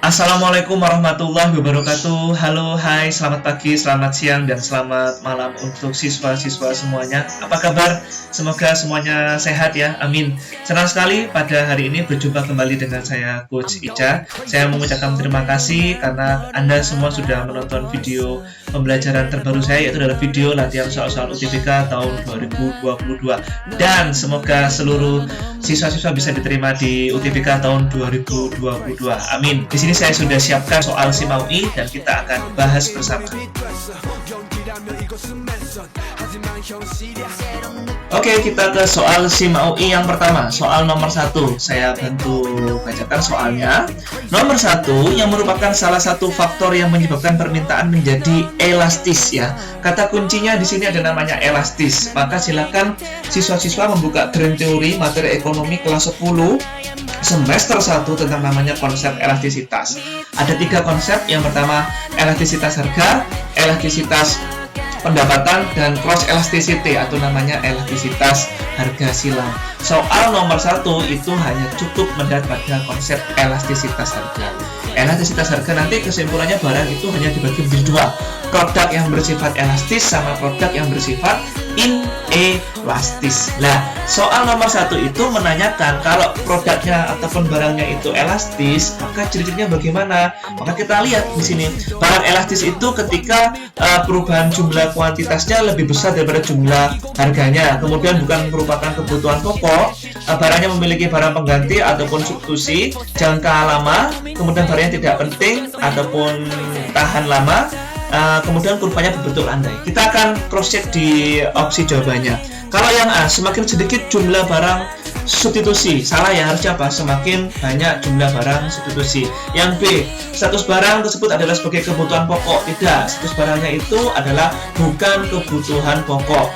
Assalamualaikum warahmatullahi wabarakatuh. Halo, hai, selamat pagi, selamat siang, dan selamat malam untuk siswa-siswa semuanya. Apa kabar? Semoga semuanya sehat ya, amin. Senang sekali pada hari ini berjumpa kembali dengan saya, Coach Ica. Saya mengucapkan terima kasih karena Anda semua sudah menonton video pembelajaran terbaru saya, yaitu adalah video latihan soal-soal UTBK tahun 2022. Dan semoga seluruh siswa-siswa bisa diterima di UTBK tahun 2022. Amin. Di sini saya sudah siapkan soal SIMAUI dan kita akan bahas bersama. Oke, kita ke soal SIMAUI yang pertama, soal nomor 1. Saya bantu bacakan soalnya. Nomor 1 yang merupakan salah satu faktor yang menyebabkan permintaan menjadi elastis ya. Kata kuncinya di sini ada namanya elastis. Maka silakan siswa-siswa membuka Grand Theory materi ekonomi kelas 10 semester 1 tentang namanya konsep elastisitas. Ada 3 konsep. Yang pertama, elastisitas harga, elastisitas pendapatan, dan cross elasticity atau namanya elastisitas harga silang. Soal nomor 1 itu hanya cukup melihat pada konsep elastisitas harga. Elastisitas harga nanti kesimpulannya barang itu hanya dibagi menjadi 2. Produk yang bersifat elastis sama produk yang bersifat inelastis. Nah, soal nomor 1 itu menanyakan kalau produknya ataupun barangnya itu elastis, maka ciri-cirinya bagaimana? Maka kita lihat di sini. Barang elastis itu ketika perubahan jumlah kuantitasnya lebih besar daripada jumlah harganya. Kemudian bukan merupakan kebutuhan pokok, barangnya memiliki barang pengganti ataupun substitusi, jangka lama, kemudian barangnya tidak penting ataupun tahan lama. Kemudian kurvanya berbentuk landai. Kita akan cross check di opsi jawabannya. Kalau yang A, semakin sedikit jumlah barang substitusi. Salah ya, harusnya apa? Semakin banyak jumlah barang substitusi. Yang B, status barang tersebut adalah sebagai kebutuhan pokok. Tidak, status barangnya itu adalah bukan kebutuhan pokok.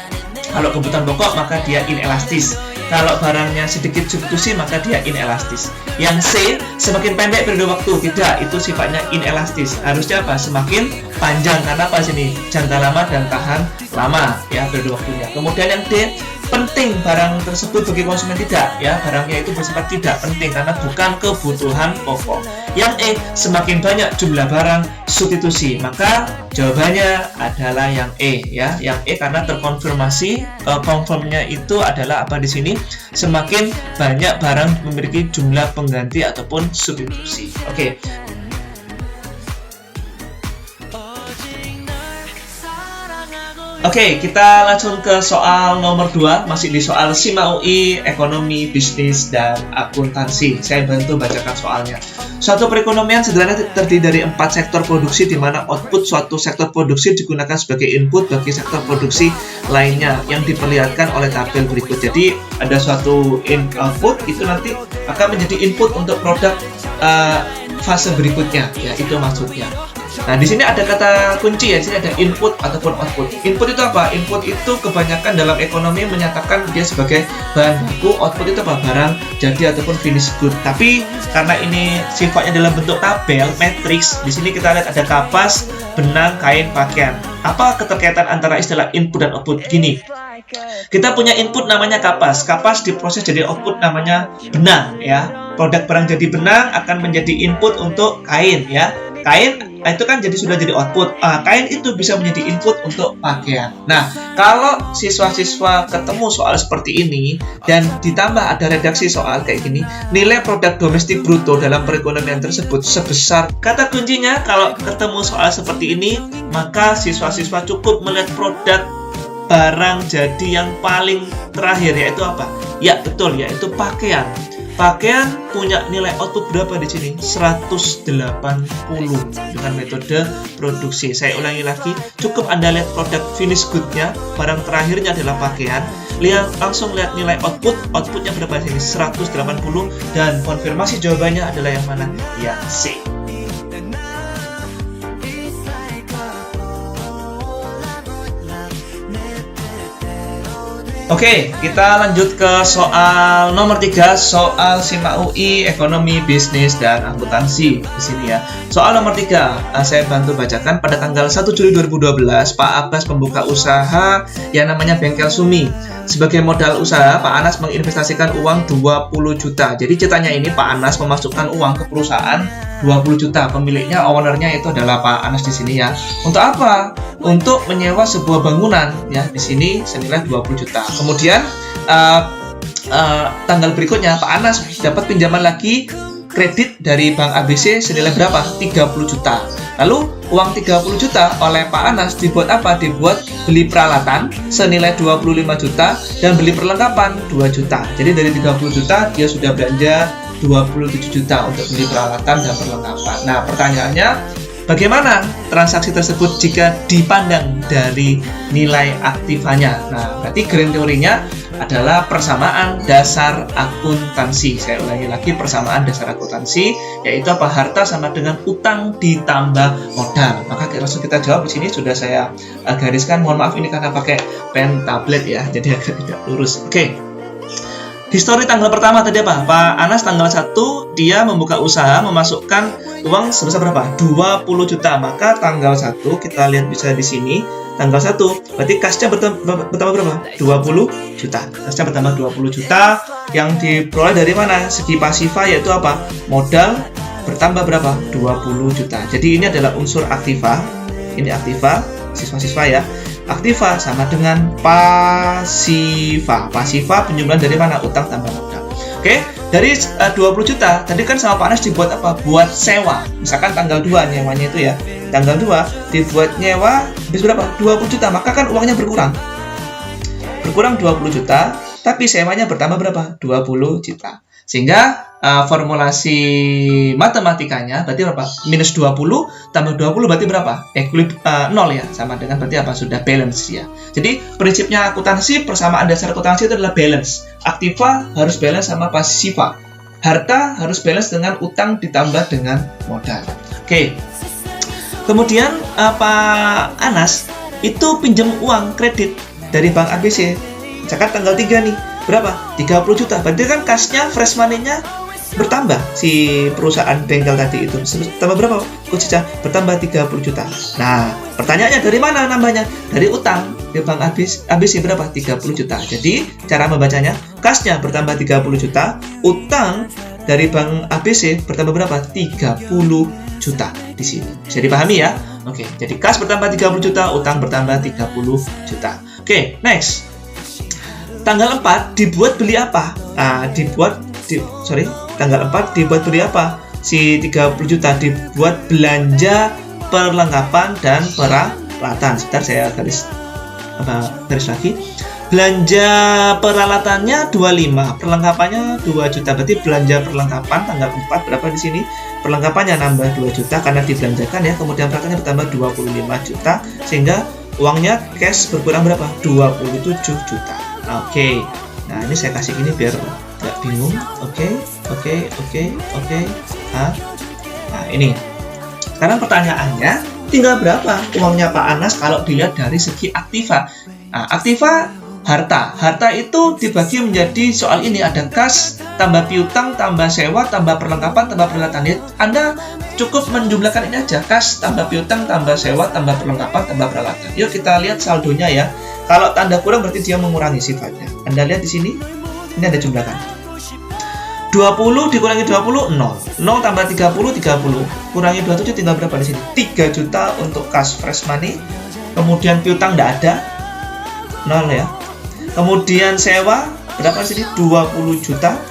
Kalau kebutuhan pokok maka dia inelastis. Kalau barangnya sedikit substitusi maka dia inelastis. Yang C, semakin pendek periode waktu. Tidak, itu sifatnya inelastis. Harusnya apa? Semakin panjang. Karena apa sini? Jangka lama dan tahan lama ya periode waktunya. Kemudian yang D, penting barang tersebut bagi konsumen. Tidak ya, barangnya itu bersifat tidak penting karena bukan kebutuhan pokok. Yang E, semakin banyak jumlah barang substitusi. Maka jawabannya adalah yang E ya. Yang E karena terkonfirmasi confirmnya itu adalah apa di sini? Semakin banyak barang memiliki jumlah pengganti ataupun substitusi. Oke. Oke, kita langsung ke soal nomor 2, masih di soal SIMAUI, ekonomi, bisnis, dan akuntansi. Saya bantu bacakan soalnya. Suatu perekonomian sederhana terdiri dari 4 sektor produksi di mana output suatu sektor produksi digunakan sebagai input bagi sektor produksi lainnya yang diperlihatkan oleh tabel berikut. Jadi ada suatu output itu nanti akan menjadi input untuk produk fase berikutnya, ya itu maksudnya. Nah, di sini ada kata kunci ya, di sini ada input ataupun output. Input itu apa? Input itu kebanyakan dalam ekonomi menyatakan dia sebagai bahan baku, output itu apa? Barang jadi ataupun finished good. Tapi karena ini sifatnya dalam bentuk tabel, matriks, di sini kita lihat ada kapas, benang, kain, pakaian. Apa keterkaitan antara istilah input dan output? Gini, kita punya input namanya kapas. Kapas diproses jadi output namanya benang ya. Produk barang jadi benang akan menjadi input untuk kain ya. Kain itu kan sudah jadi output. Kain itu bisa menjadi input untuk pakaian. Nah, kalau siswa-siswa ketemu soal seperti ini dan ditambah ada redaksi soal kayak gini, nilai produk domestik bruto dalam perekonomian tersebut sebesar. Kata kuncinya kalau ketemu soal seperti ini, maka siswa-siswa cukup melihat produk barang jadi yang paling terakhir, yaitu apa? Ya, betul, yaitu pakaian. Pakaian punya nilai output berapa di sini? 180 dengan metode produksi. Saya ulangi lagi, cukup Anda lihat produk finish good-nya, barang terakhirnya adalah pakaian. Langsung lihat nilai outputnya berapa di sini? 180, dan konfirmasi jawabannya adalah yang mana? Yang C. Oke, kita lanjut ke soal nomor 3, soal SIMAUI, ekonomi, bisnis, dan akuntansi di sini ya. Soal nomor 3, saya bantu bacakan. Pada tanggal 1 Juli 2012, Pak Abbas membuka usaha yang namanya Bengkel Sumi. Sebagai modal usaha, Pak Anas menginvestasikan uang 20 juta. Jadi ceritanya ini Pak Anas memasukkan uang ke perusahaan 20 juta. Pemiliknya, ownernya itu adalah Pak Anas di sini ya. Untuk apa? Untuk menyewa sebuah bangunan ya di sini senilai 20 juta. Kemudian tanggal berikutnya Pak Anas dapat pinjaman lagi kredit dari Bank ABC senilai berapa? 30 juta. Lalu uang 30 juta oleh Pak Anas dibuat apa? Dibuat beli peralatan senilai 25 juta dan beli perlengkapan 2 juta. Jadi dari 30 juta dia sudah belanja 27 juta untuk beli peralatan dan perlengkapan. Nah, pertanyaannya, bagaimana transaksi tersebut jika dipandang dari nilai aktivanya? Nah, berarti grand teorinya adalah persamaan dasar akuntansi. Saya ulangi lagi, persamaan dasar akuntansi, yaitu apa? Harta sama dengan utang ditambah modal. Maka langsung kita jawab di sini sudah saya gariskan. Mohon maaf ini karena pakai pen tablet ya, jadi agak tidak lurus. Oke. Histori tanggal pertama tadi apa? Pak Anas tanggal 1 dia membuka usaha, memasukkan uang sebesar berapa? 20 juta. Maka tanggal 1 kita lihat bisa di sini. Tanggal 1 berarti kasnya bertambah berapa? 20 juta. Kasnya bertambah 20 juta. Yang diperoleh dari mana? Segi pasifa yaitu apa? Modal bertambah berapa? 20 juta. Jadi ini adalah unsur aktiva. Ini aktiva, siswa-siswa ya. Aktiva sama dengan pasifa. Pasifa penjumlahan dari mana? Utang tambah modal. Oke, dari 20 juta tadi kan sama Pak Anas dibuat apa? Buat sewa. Misalkan tanggal 2 nyewanya itu ya. Tanggal 2 dibuat nyewa habis berapa? 20 juta. Maka kan uangnya berkurang. Berkurang 20 juta, tapi sewanya bertambah berapa? 20 juta. Sehingga formulasi matematikanya berarti berapa? Minus 20 tambah 20 berarti berapa? 0 ya, sama dengan berarti apa? Sudah balance ya. Jadi prinsipnya akuntansi, persamaan dasar akuntansi itu adalah balance. Aktiva harus balance sama pasifa. Harta harus balance dengan utang ditambah dengan modal. Oke. Kemudian Pak Anas itu pinjam uang kredit dari Bank ABC. Misalkan tanggal 3 nih, berapa? 30 juta. Berarti kan kasnya, fresh money-nya bertambah si perusahaan bengkel tadi itu. Tambah berapa? Coach Cica? Bertambah 30 juta. Nah, pertanyaannya dari mana nambahnya? Dari utang di Bank ABC berapa? 30 juta. Jadi, cara membacanya, kasnya bertambah 30 juta, utang dari Bank ABC bertambah berapa? 30 juta di sini. Bisa dipahami ya? Oke, jadi kas bertambah 30 juta, utang bertambah 30 juta. Oke, next. Tanggal 4 dibuat beli apa? Tanggal 4 dibuat beli apa? Si 30 juta dibuat belanja perlengkapan dan peralatan. Sebentar saya garis lagi. Belanja peralatannya 25, perlengkapannya 2 juta. Berarti belanja perlengkapan tanggal 4 berapa di sini? Perlengkapannya nambah 2 juta karena dibelanjakan ya. Kemudian peralatannya bertambah 25 juta sehingga uangnya cash berkurang berapa? 27 juta. Oke. Nah, ini saya kasih ini biar nggak bingung. Oke. Nah, ini. Sekarang pertanyaannya, tinggal berapa uangnya Pak Anas kalau dilihat dari segi aktiva? Nah, aktiva harta. Harta itu dibagi menjadi soal ini, ada kas, tambah piutang, tambah sewa, tambah perlengkapan, tambah peralatan. Anda cukup menjumlahkan ini aja, kas, tambah piutang, tambah sewa, tambah perlengkapan, tambah peralatan. Yuk kita lihat saldonya ya. Kalau tanda kurang berarti dia mengurangi sifatnya. Anda lihat di sini, ini ada jumlahkan. 20 dikurangi 20, 0. 0 tambah 30, 30. Kurangi 27 tinggal berapa di sini? 3 juta untuk kas fresh money. Kemudian piutang tidak ada. 0 ya. Kemudian sewa berapa di sini? 20 juta.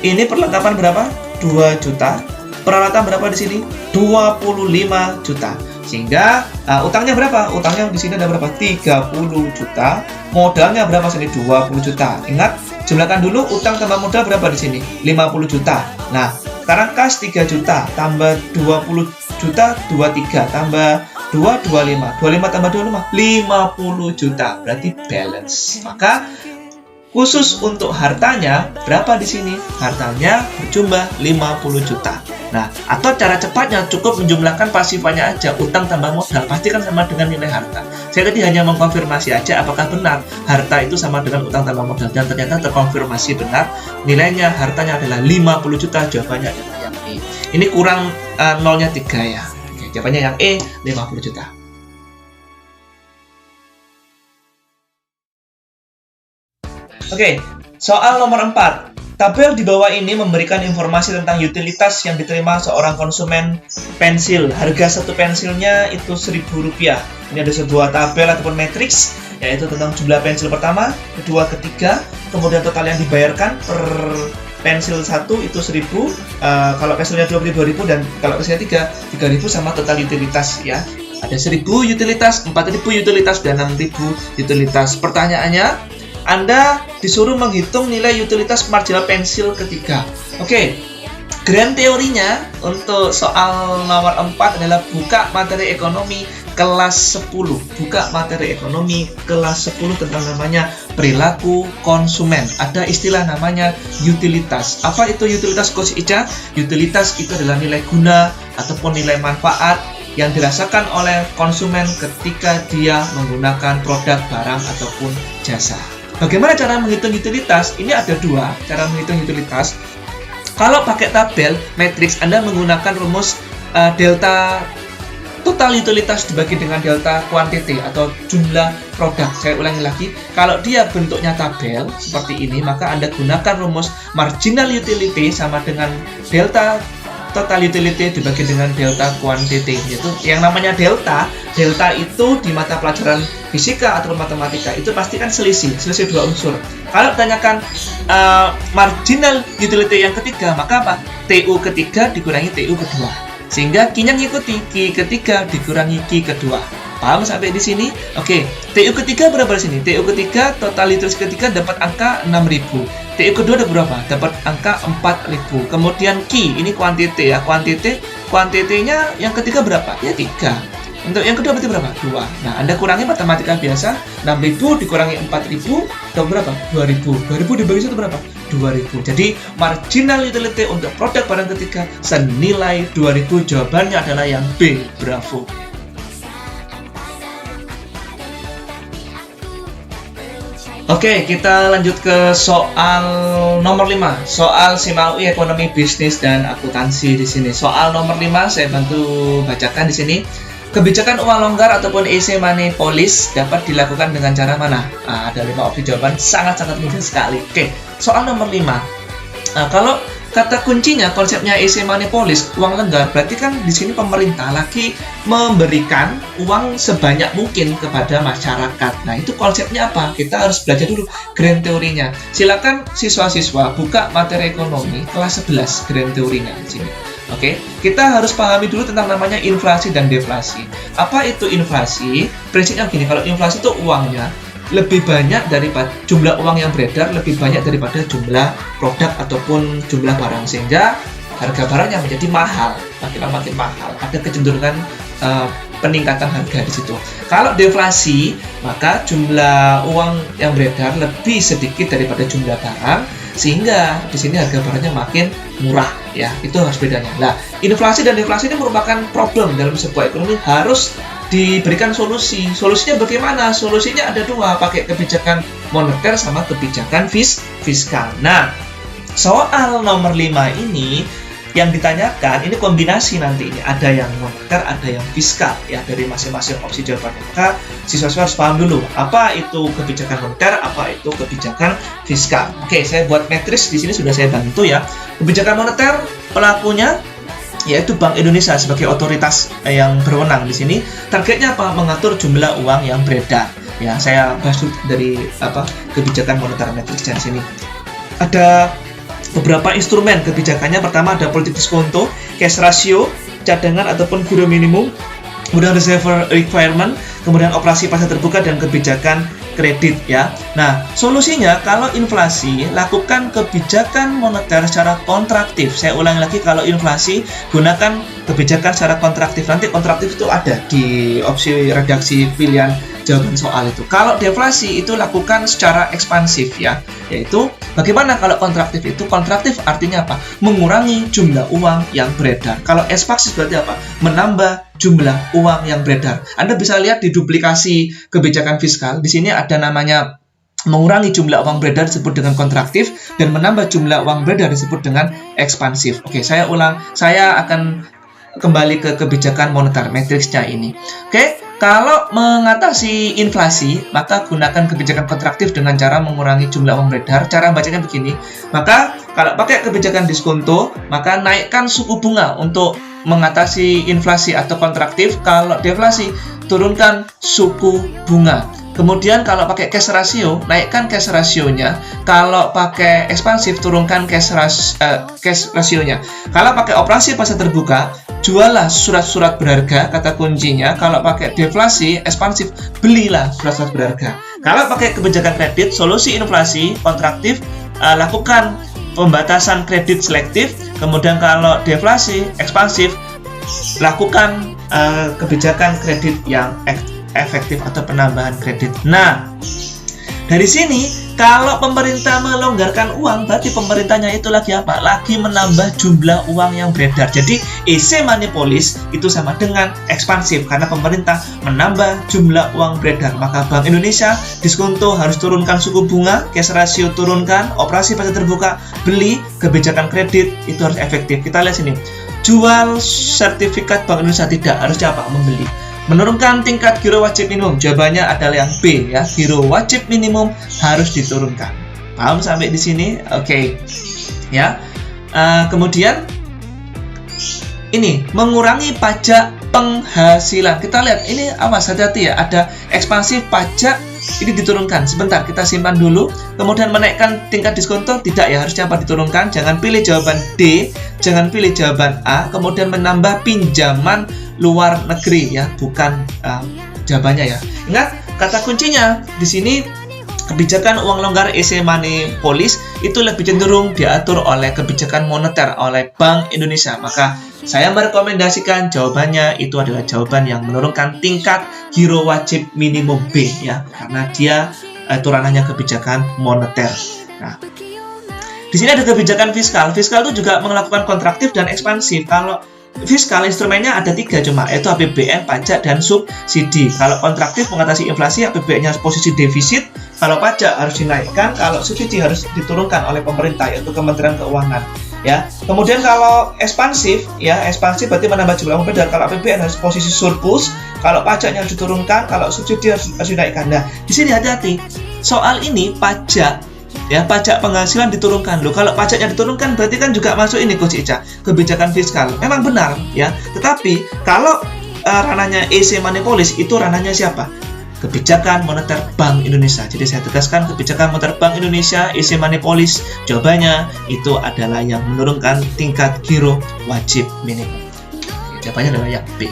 Ini perlengkapan berapa? 2 juta. Peralatan berapa di sini? 25 juta. Sehingga utangnya berapa? Utangnya di sini ada berapa? 30 juta. Modalnya berapa sini? 20 juta. Ingat, jumlahkan dulu utang tambah modal berapa di sini? 50 juta. Nah, sekarang kas 3 juta tambah 20 juta 23 tambah 2 25. 25 tambah 25 50 juta. Berarti balance. Maka khusus untuk hartanya berapa di sini? Hartanya berjumlah 50 juta. Nah, atau cara cepatnya cukup menjumlahkan pasifanya aja, utang tambah modal, pasti kan sama dengan nilai harta. Saya tadi hanya mengkonfirmasi aja apakah benar harta itu sama dengan utang tambah modal, dan ternyata terkonfirmasi benar, nilainya hartanya adalah 50 juta, jawabannya adalah yang E. Ini kurang nolnya 3 ya. Oke, jawabannya yang E, 50 juta. Oke, soal nomor 4. Tabel di bawah ini memberikan informasi tentang utilitas yang diterima seorang konsumen pensil. Harga satu pensilnya itu Rp1.000. Ini ada sebuah tabel ataupun matriks, yaitu tentang jumlah pensil pertama, kedua, ketiga, kemudian total yang dibayarkan per pensil 1 itu 1.000, kalau pensilnya 2.000 dan kalau pensilnya 3.000 sama total utilitas ya. Ada 1.000 utilitas, 4.000 utilitas, dan 6.000 utilitas. Pertanyaannya, Anda disuruh menghitung nilai utilitas marginal pensil ketiga. Oke, grand teorinya untuk soal nomor 4 adalah buka materi ekonomi kelas 10. Buka materi ekonomi kelas 10 tentang namanya perilaku konsumen. Ada istilah namanya utilitas. Apa itu utilitas, Coach Ica? Utilitas itu adalah nilai guna ataupun nilai manfaat yang dirasakan oleh konsumen ketika dia menggunakan produk, barang, ataupun jasa. Bagaimana cara menghitung utilitas? Ini ada dua cara menghitung utilitas. Kalau pakai tabel matriks, Anda menggunakan rumus delta total utilitas dibagi dengan delta quantity atau jumlah produk. Saya ulangi lagi, kalau dia bentuknya tabel seperti ini, maka Anda gunakan rumus marginal utility sama dengan delta total utility dibagi dengan delta quantity. Yaitu yang namanya delta itu di mata pelajaran fisika atau matematika itu pasti kan selisih dua unsur. Kalau ditanyakan marginal utility yang ketiga, maka apa? TU ketiga dikurangi TU kedua, sehingga Q-nya ngikuti Q ketiga dikurangi Q kedua. Paham sampai di sini? Oke, TU ketiga berapa di sini? TU ketiga, total utilitas ketiga dapat angka 6.000. TU kedua ada berapa? Dapat angka 4.000. Kemudian Q, ini kuantiti ya. Kuantitinya yang ketiga berapa? Ya 3. Untuk yang kedua berarti berapa? 2. Nah, Anda kurangi matematika biasa. 6.000 dikurangi 4.000, dapat berapa? 2.000. 2.000 dibagi 1 berapa? 2.000. Jadi, marginal utility untuk produk barang ketiga senilai 2.000. Jawabannya adalah yang B. Bravo. Oke, kita lanjut ke soal nomor 5. Soal SIMAUI ekonomi, bisnis, dan akuntansi di sini. Soal nomor 5 saya bantu bacakan di sini. Kebijakan uang longgar ataupun easy money policy dapat dilakukan dengan cara mana? Ada 5 opsi jawaban, sangat-sangat mudah sekali. Oke, soal nomor 5. Kalau kata kuncinya, konsepnya easy money policy, uang longgar, berarti kan di sini pemerintah lagi memberikan uang sebanyak mungkin kepada masyarakat. Nah, itu konsepnya apa? Kita harus belajar dulu grand teorinya. Silakan siswa-siswa buka materi ekonomi kelas 11 grand teorinya di sini. Oke, kita harus pahami dulu tentang namanya inflasi dan deflasi. Apa itu inflasi? Prinsipnya begini, kalau inflasi itu uangnya lebih banyak daripada jumlah uang yang beredar, lebih banyak daripada jumlah produk ataupun jumlah barang, sehingga harga barangnya menjadi mahal, makin lama makin mahal. Ada kecenderungan peningkatan harga di situ. Kalau deflasi, maka jumlah uang yang beredar lebih sedikit daripada jumlah barang, sehingga di sini harga barangnya makin murah ya. Itu harus bedanya. Nah, inflasi dan deflasi ini merupakan problem dalam sebuah ekonomi, harus diberikan solusi. Solusinya bagaimana? Solusinya ada dua, pakai kebijakan moneter sama kebijakan fiskal. Nah, soal nomor 5 ini yang ditanyakan, ini kombinasi nanti ini, ada yang moneter, ada yang fiskal ya, dari masing-masing opsi jawabannya. Maka siswa-siswa harus paham dulu apa itu kebijakan moneter, apa itu kebijakan fiskal. Oke, saya buat matriks di sini sudah saya bantu ya. Kebijakan moneter pelakunya yaitu Bank Indonesia sebagai otoritas yang berwenang di sini. Targetnya apa? Mengatur jumlah uang yang beredar. Ya, saya bahas dari kebijakan moneter matriks di sini. Ada beberapa instrumen kebijakannya. Pertama ada politik diskonto, cash ratio, cadangan ataupun giro minimum, kemudian reserve requirement, kemudian operasi pasar terbuka, dan kebijakan kredit ya. Nah, solusinya kalau inflasi, lakukan kebijakan moneter secara kontraktif. Saya ulangi lagi, kalau inflasi gunakan kebijakan secara kontraktif. Nanti kontraktif itu ada di opsi redaksi pilihan jawaban soal itu. Kalau deflasi itu lakukan secara ekspansif ya. Yaitu bagaimana kalau kontraktif itu? Kontraktif artinya apa? Mengurangi jumlah uang yang beredar. Kalau ekspansif berarti apa? Menambah jumlah uang yang beredar. Anda bisa lihat di duplikasi kebijakan fiskal. Di sini ada namanya mengurangi jumlah uang beredar disebut dengan kontraktif, dan menambah jumlah uang beredar disebut dengan ekspansif. Oke, saya ulang. Saya akan kembali ke kebijakan moneter matriksnya ini. Oke, kalau mengatasi inflasi, maka gunakan kebijakan kontraktif dengan cara mengurangi jumlah uang beredar. Cara bacanya begini, maka Kalau pakai kebijakan diskonto, maka naikkan suku bunga untuk mengatasi inflasi atau kontraktif. Kalau deflasi, turunkan suku bunga. Kemudian kalau pakai cash ratio, naikkan cash rasionya. Kalau pakai ekspansif, turunkan cash rasionya. Kalau pakai operasi pasar terbuka, jualah surat-surat berharga, kata kuncinya. Kalau pakai deflasi, ekspansif, belilah surat-surat berharga. Kalau pakai kebijakan kredit, solusi inflasi, kontraktif, lakukan pembatasan kredit selektif. Kemudian kalau deflasi, ekspansif, lakukan kebijakan kredit yang efektif atau penambahan kredit. Nah, dari sini kalau pemerintah melonggarkan uang, berarti pemerintahnya itu lagi apa? Lagi menambah jumlah uang yang beredar. Jadi easy money policy itu sama dengan ekspansif karena pemerintah menambah jumlah uang beredar. Maka Bank Indonesia diskonto harus turunkan suku bunga, cash ratio turunkan, operasi pasar terbuka, beli, kebijakan kredit itu harus efektif. Kita lihat sini. Jual sertifikat Bank Indonesia tidak, harus siapa? Membeli. Menurunkan tingkat giro wajib minimum, jawabannya adalah yang B ya. Giro wajib minimum harus diturunkan. Paham sampai di sini? Oke. Ya. Kemudian ini mengurangi pajak penghasilan. Kita lihat ini awas hati-hati ya. Ada ekspansif pajak ini diturunkan. Sebentar kita simpan dulu. Kemudian menaikkan tingkat diskonto tidak ya, harusnya apa diturunkan. Jangan pilih jawaban D, jangan pilih jawaban A. Kemudian menambah pinjaman luar negeri ya, bukan jawabannya ya. Ingat kata kuncinya di sini kebijakan uang longgar easy money policy itu lebih cenderung diatur oleh kebijakan moneter oleh Bank Indonesia. Maka saya merekomendasikan jawabannya itu adalah jawaban yang menurunkan tingkat giro wajib minimum B ya, karena dia itu ranahnya kebijakan moneter. Nah, di sini ada kebijakan fiskal. Fiskal itu juga melakukan kontraktif dan ekspansif. Kalau fiskal instrumennya ada 3 cuma, yaitu APBN, pajak, dan subsidi. Kalau kontraktif mengatasi inflasi, APBN-nya posisi defisit. Kalau pajak harus dinaikkan, kalau subsidi harus diturunkan oleh pemerintah, yaitu Kementerian Keuangan. Ya. Kemudian kalau ekspansif, ya ekspansif berarti menambah jumlah uang beredar. Kalau APBN harus posisi surplus, kalau pajaknya harus diturunkan, kalau subsidi harus dinaikkan. Nah, di sini hati-hati. Soal ini pajak. Ya, pajak penghasilan diturunkan loh. Kalau pajaknya diturunkan berarti kan juga masuk ini Coach Ica, kebijakan fiskal. Memang benar ya. Tetapi kalau ranahnya easy money policy itu ranahnya siapa? Kebijakan moneter Bank Indonesia. Jadi saya tegaskan kebijakan moneter Bank Indonesia easy money policy jawabannya itu adalah yang menurunkan tingkat giro wajib minimum. Jawabannya adalah yang B.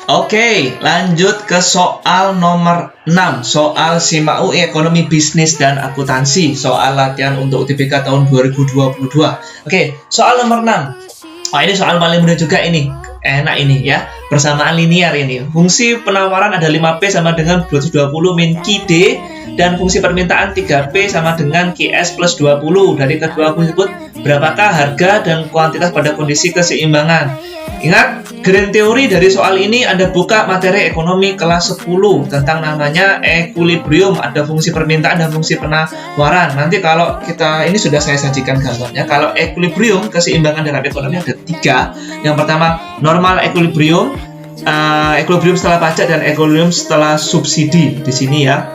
Oke, lanjut ke soal nomor 6. Soal SIMA UI Ekonomi Bisnis dan Akuntansi. Soal latihan untuk UTBK tahun 2022. Oke, soal nomor 6. Oh, ini soal paling mudah juga ini. Enak ini ya. Persamaan linear ini. Fungsi penawaran ada 5P sama dengan 220 min Q D. Dan fungsi permintaan 3P sama dengan QS plus 20. Dari kedua fungsi tersebut, berapakah harga dan kuantitas pada kondisi keseimbangan? Ingat, grand teori dari soal ini Anda buka materi ekonomi kelas 10 tentang namanya equilibrium, ada fungsi permintaan dan fungsi penawaran. Nanti kalau kita, ini sudah saya sajikan gambarnya. Kalau equilibrium, keseimbangan dalam ekonomi ada 3. Yang pertama, normal equilibrium, equilibrium setelah pajak dan equilibrium setelah subsidi di sini ya.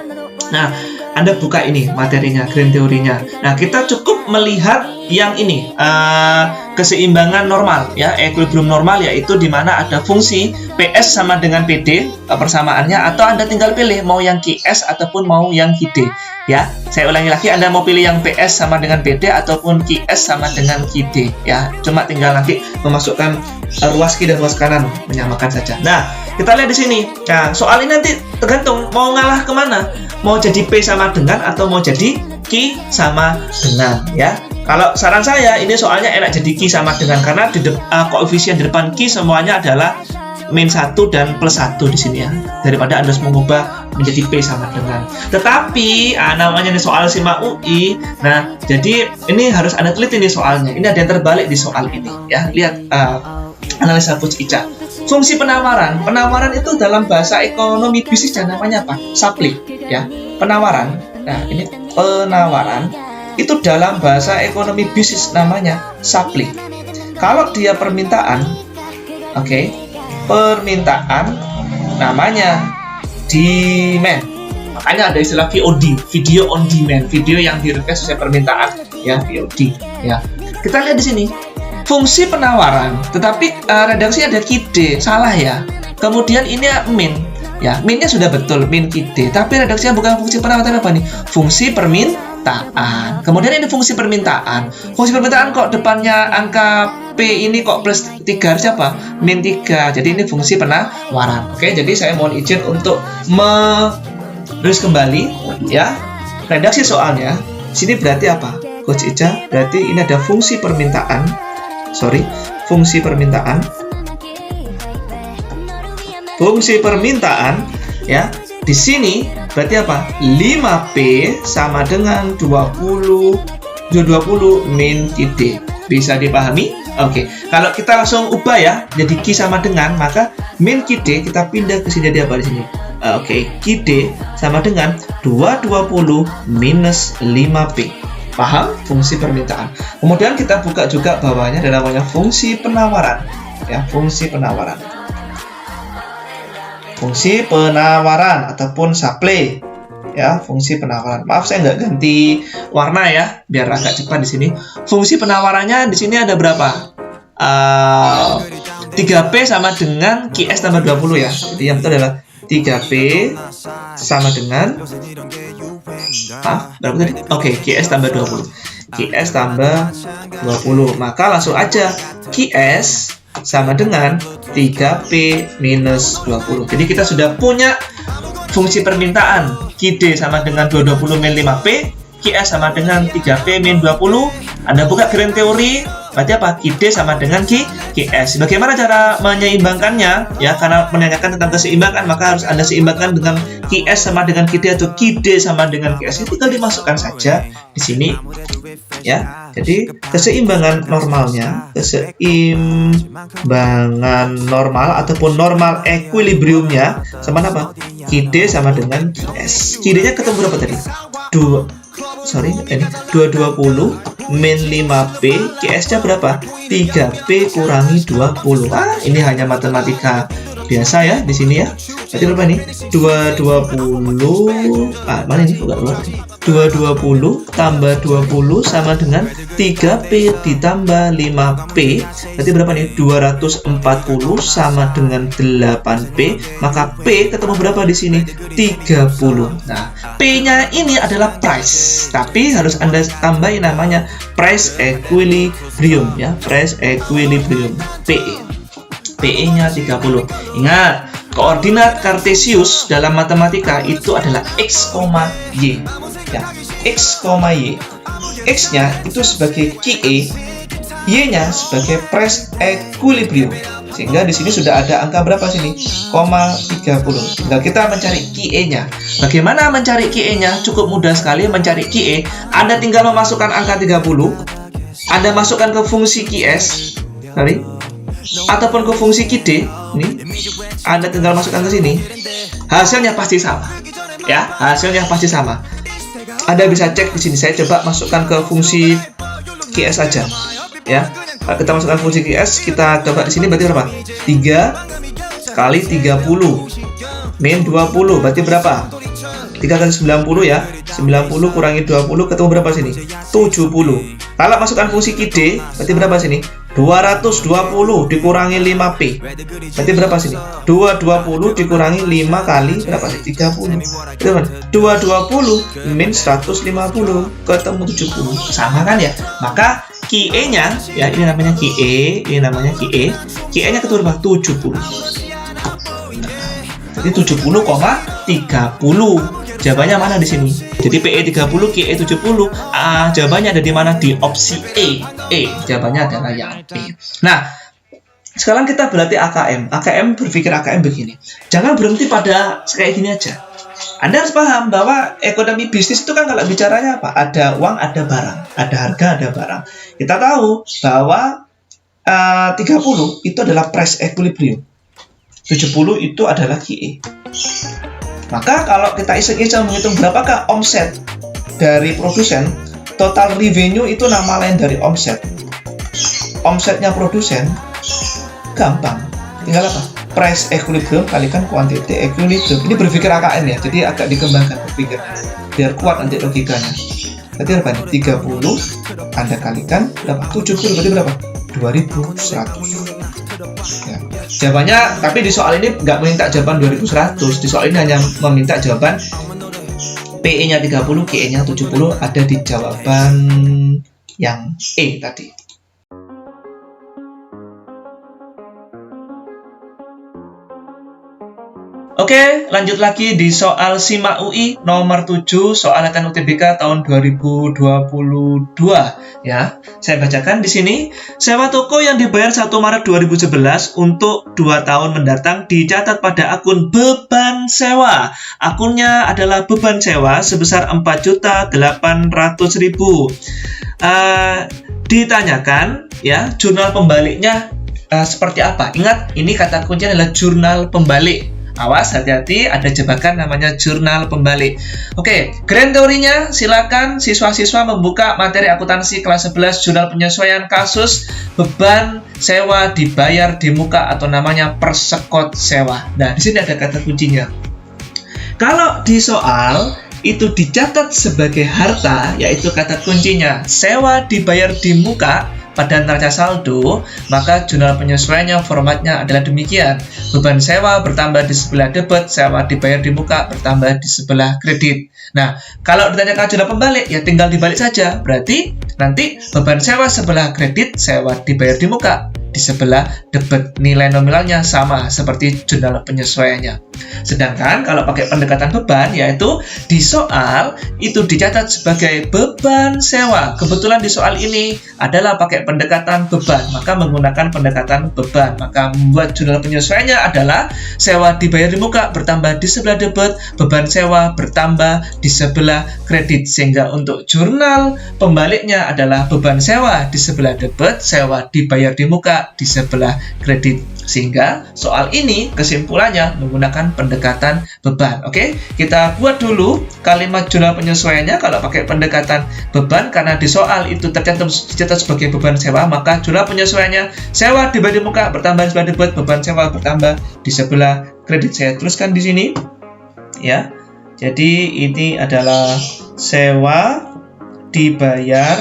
Nah, Anda buka ini materinya, grand teorinya. Nah, kita cukup melihat yang ini, keseimbangan normal ya, equilibrium normal, yaitu di mana ada fungsi PS sama dengan PD persamaannya, atau Anda tinggal pilih mau yang QS ataupun mau yang QD ya. Saya ulangi lagi, Anda mau pilih yang PS sama dengan PD ataupun QS sama dengan QD ya. Cuma tinggal nanti memasukkan ruas kiri dan ruas kanan, menyamakan saja. Nah, kita lihat di sini. Nah, soal ini nanti tergantung mau ngalah kemana. Mau jadi P sama dengan atau mau jadi Q sama dengan ya. Kalau saran saya ini soalnya enak jadi Q sama dengan, karena di koefisien di depan Q semuanya adalah min 1 dan plus 1 di sini ya, daripada Anda harus mengubah menjadi P sama dengan. Tetapi namanya ini soal SIMA UI. Nah, jadi ini harus Anda teliti nih soalnya. Ini ada yang terbalik di soal ini ya. Lihat analisa Coach Ica. Fungsi penawaran. Penawaran itu dalam bahasa ekonomi bisnis namanya apa? Supply ya. Penawaran. Nah, ini penawaran itu dalam bahasa ekonomi bisnis namanya supply. Kalau dia permintaan, oke, permintaan namanya demand. Makanya ada istilah VOD, video on demand, video yang di request sesuai permintaan, ya VOD. Ya, kita lihat di sini fungsi penawaran, tetapi redaksi ada KID, salah ya. Kemudian ini min, ya minnya sudah betul, min KID, tapi redaksinya bukan fungsi penawaran, tapi apa nih? Fungsi permintaan. Kemudian ini fungsi permintaan. Fungsi permintaan kok depannya angka P ini kok plus 3 harusnya apa? Min 3. Jadi ini fungsi penawaran. Oke, jadi saya mohon izin untuk menulis kembali ya redaksi soalnya. Sini berarti apa? Coach Ica, berarti ini ada fungsi permintaan. Fungsi permintaan. Fungsi permintaan ya. Di sini berarti apa? 5P sama dengan 20 min KID. Bisa dipahami? Oke. Kalau kita langsung ubah ya, jadi Q sama dengan, maka min KID kita pindah ke sini, jadi apa di sini? Oke, KID sama dengan 220 minus 5P. Paham? Fungsi permintaan. Kemudian kita buka juga bawahnya, ada namanya fungsi penawaran. Ya, fungsi penawaran. Fungsi penawaran ataupun supply. Ya, fungsi penawaran. Maaf saya nggak ganti warna ya, biar agak cepat di sini. Fungsi penawarannya di sini ada berapa? 3P sama dengan QS tambah 20 ya. Jadi yang betul adalah 3P sama dengan berapa tadi? Oke, QS tambah 20. QS tambah 20. Maka langsung aja QS sama dengan 3P minus 20. Jadi kita sudah punya fungsi permintaan. QD sama dengan 220 min 5P, QS sama dengan 3P min 20. Anda buka grand teori, berarti apa? QD sama dengan QS. Bagaimana cara menyeimbangkannya? Ya, karena menanyakan tentang keseimbangan, maka harus Anda seimbangkan dengan QS sama dengan QD atau QD sama dengan QS. Itu tinggal dimasukkan saja di sini. Ya, jadi keseimbangan normalnya, keseimbangan normal ataupun normal equilibriumnya sama apa? QD sama dengan QS. QD-nya ketemu berapa tadi? 220 min 5P, QS-nya berapa? 3P kurangi 20. Ini hanya matematika biasa ya di sini ya. Berarti berapa nih? 220. Mana ini? Bukan berapa? 220 tambah 20 sama dengan 3P ditambah 5P. Berarti berapa nih? 240 sama dengan 8P. Maka P ketemu berapa di sini? 30. Nah, P-nya ini adalah price. Tapi harus Anda tambahin namanya price equilibrium ya, price equilibrium, PE. PE-nya 30. Ingat, koordinat Kartesius dalam matematika itu adalah X, Y. Ya, X, Y. X-nya itu sebagai QE, Y-nya sebagai price equilibrium. Sehingga di sini sudah ada angka berapa sini? 30. Tinggal kita mencari QE-nya. Bagaimana mencari QE-nya? Cukup mudah sekali mencari QE. Anda tinggal memasukkan angka 30. Anda masukkan ke fungsi QS. Ataupun ke fungsi QD. Ini. Anda tinggal masukkan ke sini. Hasilnya pasti sama. Ya, hasilnya pasti sama. Anda bisa cek di sini. Saya coba masukkan ke fungsi QS saja. Ya, kita masukkan fungsi QS, kita coba di sini berarti berapa? 3 kali 30 min 20 berarti berapa? 3 kali 90 ya. 90 kurangi 20 ketemu berapa sini? 70. Kalau masukkan fungsi QD berarti berapa sini? 220 dikurangi 5P. Berarti berapa sini? 220 dikurangi 5 kali berapa sih? 30. Berapa? 220 min 150 ketemu 70. Sama kan ya? Maka QE-nya ya, ini namanya QE, ini namanya QE. QE-nya ketemu berapa? 70. Jadi 70,30. Jawabannya mana di sini? Jadi PE 30, QE 70. Jawabannya ada di mana? Di opsi E. Jawabannya adalah yang E. Nah, sekarang kita berarti AKM. AKM berpikir AKM begini. Jangan berhenti pada kayak gini aja. Anda harus paham bahwa ekonomi bisnis itu kan kalau bicaranya apa? Ada uang, ada barang. Ada harga, ada barang. Kita tahu bahwa 30 itu adalah price equilibrium. 70 itu adalah QE. Maka kalau kita iseng-iseng menghitung berapakah omset dari produsen, total revenue itu nama lain dari omset. Omsetnya produsen gampang, tinggal apa? price equilibrium kalikan quantity equilibrium. Ini berpikir AKN ya, jadi agak dikembangkan berpikir biar kuat nanti logikanya. Berarti berapa nih? 30 Anda kalikan berapa? 70 berarti berapa? 2100. Ya. Jawabannya, tapi di soal ini nggak meminta jawaban 2100. Di soal ini hanya meminta jawaban PE-nya 30, QE-nya 70 ada di jawaban yang E tadi. Oke, lanjut lagi di soal SIMA UI nomor 7, soal latihan UTBK tahun 2022 ya. Saya bacakan di sini. Sewa toko yang dibayar 1 Maret 2011 untuk 2 tahun mendatang dicatat pada akun beban sewa. Akunnya adalah beban sewa sebesar 4.800.000. Ditanyakan ya, jurnal pembaliknya seperti apa? Ingat, ini kata kuncinya adalah jurnal pembalik. Awas, hati-hati, ada jebakan namanya jurnal pembalik. Oke, grand teorinya silakan siswa-siswa membuka materi akuntansi kelas 11 jurnal penyesuaian kasus beban sewa dibayar di muka atau namanya persekot sewa. Nah, di sini ada kata kuncinya. Kalau di soal itu dicatat sebagai harta, yaitu kata kuncinya sewa dibayar di muka pada neraca saldo, maka jurnal penyesuaiannya formatnya adalah demikian. Beban sewa bertambah di sebelah debit, sewa dibayar di muka bertambah di sebelah kredit. Nah, kalau ditanyakan jurnal pembalik, ya tinggal dibalik saja. Berarti nanti beban sewa sebelah kredit, sewa dibayar di muka. Di sebelah debit, nilai nominalnya sama seperti jurnal penyesuaiannya. Sedangkan kalau pakai pendekatan beban, yaitu di soal itu dicatat sebagai beban sewa. Kebetulan di soal ini adalah pakai pendekatan beban, maka menggunakan pendekatan beban. Maka membuat jurnal penyesuaiannya adalah sewa dibayar di muka bertambah di sebelah debit, beban sewa bertambah di sebelah kredit. Sehingga untuk jurnal pembaliknya adalah beban sewa di sebelah debit, sewa dibayar di muka di sebelah kredit. Sehingga soal ini kesimpulannya menggunakan pendekatan beban. Oke, kita buat dulu kalimat jurnal penyesuaiannya kalau pakai pendekatan beban, karena di soal itu dicatat sebagai beban sewa, maka jurnal penyesuaiannya sewa dibayar di muka bertambah di sebelah debit, beban sewa bertambah di sebelah kredit. Saya tuliskan di sini ya. Jadi ini adalah sewa dibayar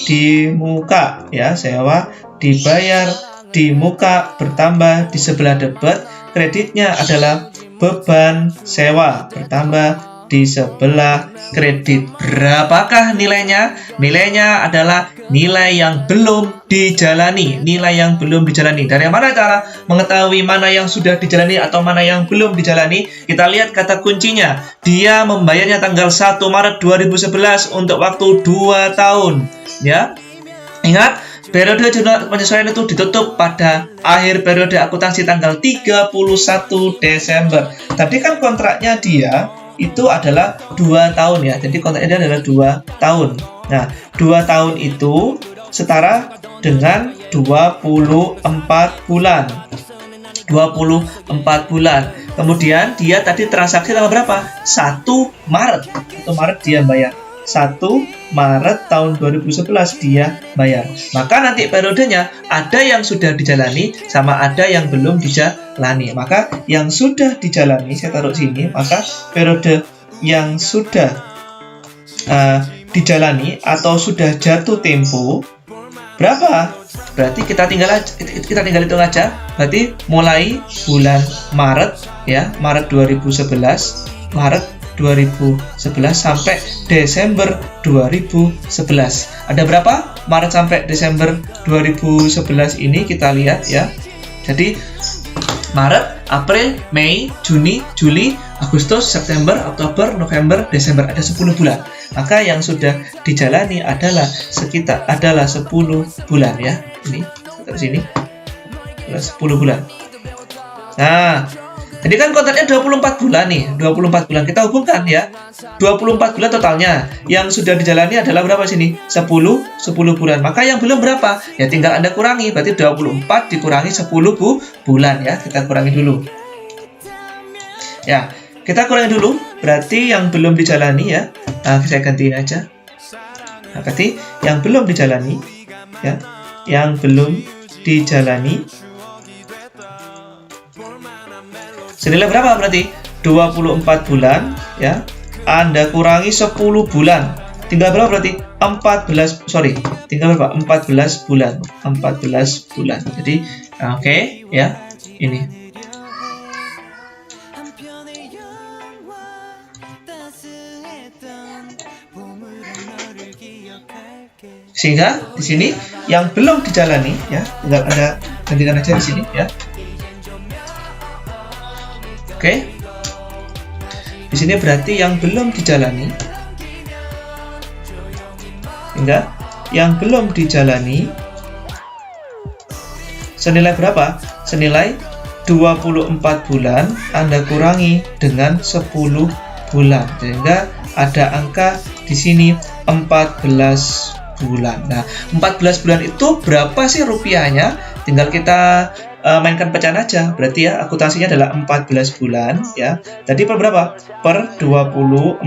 di muka ya, sewa dibayar di muka bertambah di sebelah debit, kreditnya adalah beban sewa bertambah di sebelah kredit. Berapakah nilainya? Nilainya adalah nilai yang belum dijalani. Nilai yang belum dijalani. Dari mana cara mengetahui mana yang sudah dijalani atau mana yang belum dijalani? Kita lihat kata kuncinya. Dia membayarnya tanggal 1 Maret 2011 untuk waktu 2 tahun. Ya. Ingat, periode jurnal penyesuaian itu ditutup pada akhir periode akuntansi tanggal 31 Desember. Tadi kan kontraknya dia itu adalah 2 tahun ya. Jadi kontraknya dia adalah 2 tahun. Nah, 2 tahun itu setara dengan 24 bulan. 24 bulan. Kemudian dia tadi transaksi tanggal berapa? 1 Maret. 1 Maret dia bayar. 1 Maret tahun 2011 dia bayar. Maka nanti periodenya ada yang sudah dijalani sama ada yang belum dijalani. Maka yang sudah dijalani saya taruh sini, maka periode yang sudah dijalani atau sudah jatuh tempo berapa? Berarti kita tinggal hitung aja. Berarti mulai bulan Maret ya, Maret 2011, Maret 2011 sampai Desember 2011. Ada berapa? Maret sampai Desember 2011 ini kita lihat ya. Jadi Maret, April, Mei, Juni, Juli, Agustus, September, Oktober, November, Desember, ada 10 bulan. Maka yang sudah dijalani adalah 10 bulan ya. Ini dari sini. 10 bulan. Nah, jadi kan kontraknya 24 bulan nih, 24 bulan. Kita hubungkan ya. 24 bulan totalnya. Yang sudah dijalani adalah berapa sini? 10 bulan. Maka yang belum berapa? Ya tinggal Anda kurangi. Berarti 24 dikurangi 10 bulan ya. Kita kurangi dulu. Ya, kita kurangi dulu. Berarti yang belum dijalani ya. Nah, saya gantiin aja. Nah, berarti yang belum dijalani ya. Yang belum dijalani Senilai berapa berarti? 24 bulan ya. Anda kurangi 10 bulan. Tinggal berapa berarti? 14, sorry. Tinggal berapa? 14 bulan. 14 bulan. Jadi, oke, ya. Ini. Sehingga di sini yang belum dijalani ya, tinggal Anda gantikan aja di sini ya. Oke. Di sini berarti yang belum dijalani. Sehingga yang belum dijalani senilai berapa? Senilai 24 bulan Anda kurangi dengan 10 bulan. Sehingga ada angka di sini 14 bulan. Nah, 14 bulan itu berapa sih rupiahnya? Tinggal kita mainkan pecahan aja. Berarti ya akuntansinya adalah 14 bulan ya. Tadi per berapa? Per 24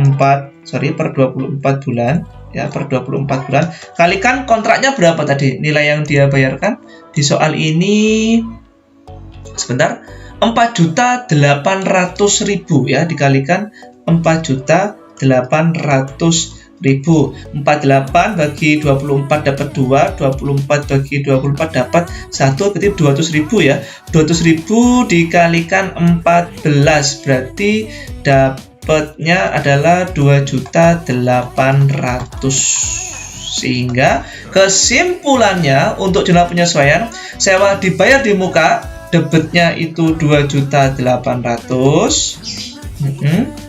bulan ya, per 24 bulan. Kalikan kontraknya berapa tadi? Nilai yang dia bayarkan di soal ini sebentar, 4.800.000 ya, dikalikan 4.800.000. 48 bagi 24 dapat 2, 24 bagi 24 dapat 1, berarti 200.000 ya. 200.000 dikalikan 14 berarti dapatnya adalah 2.800.000. Sehingga kesimpulannya untuk jurnal penyesuaian sewa dibayar di muka, debitnya itu 2.800.000.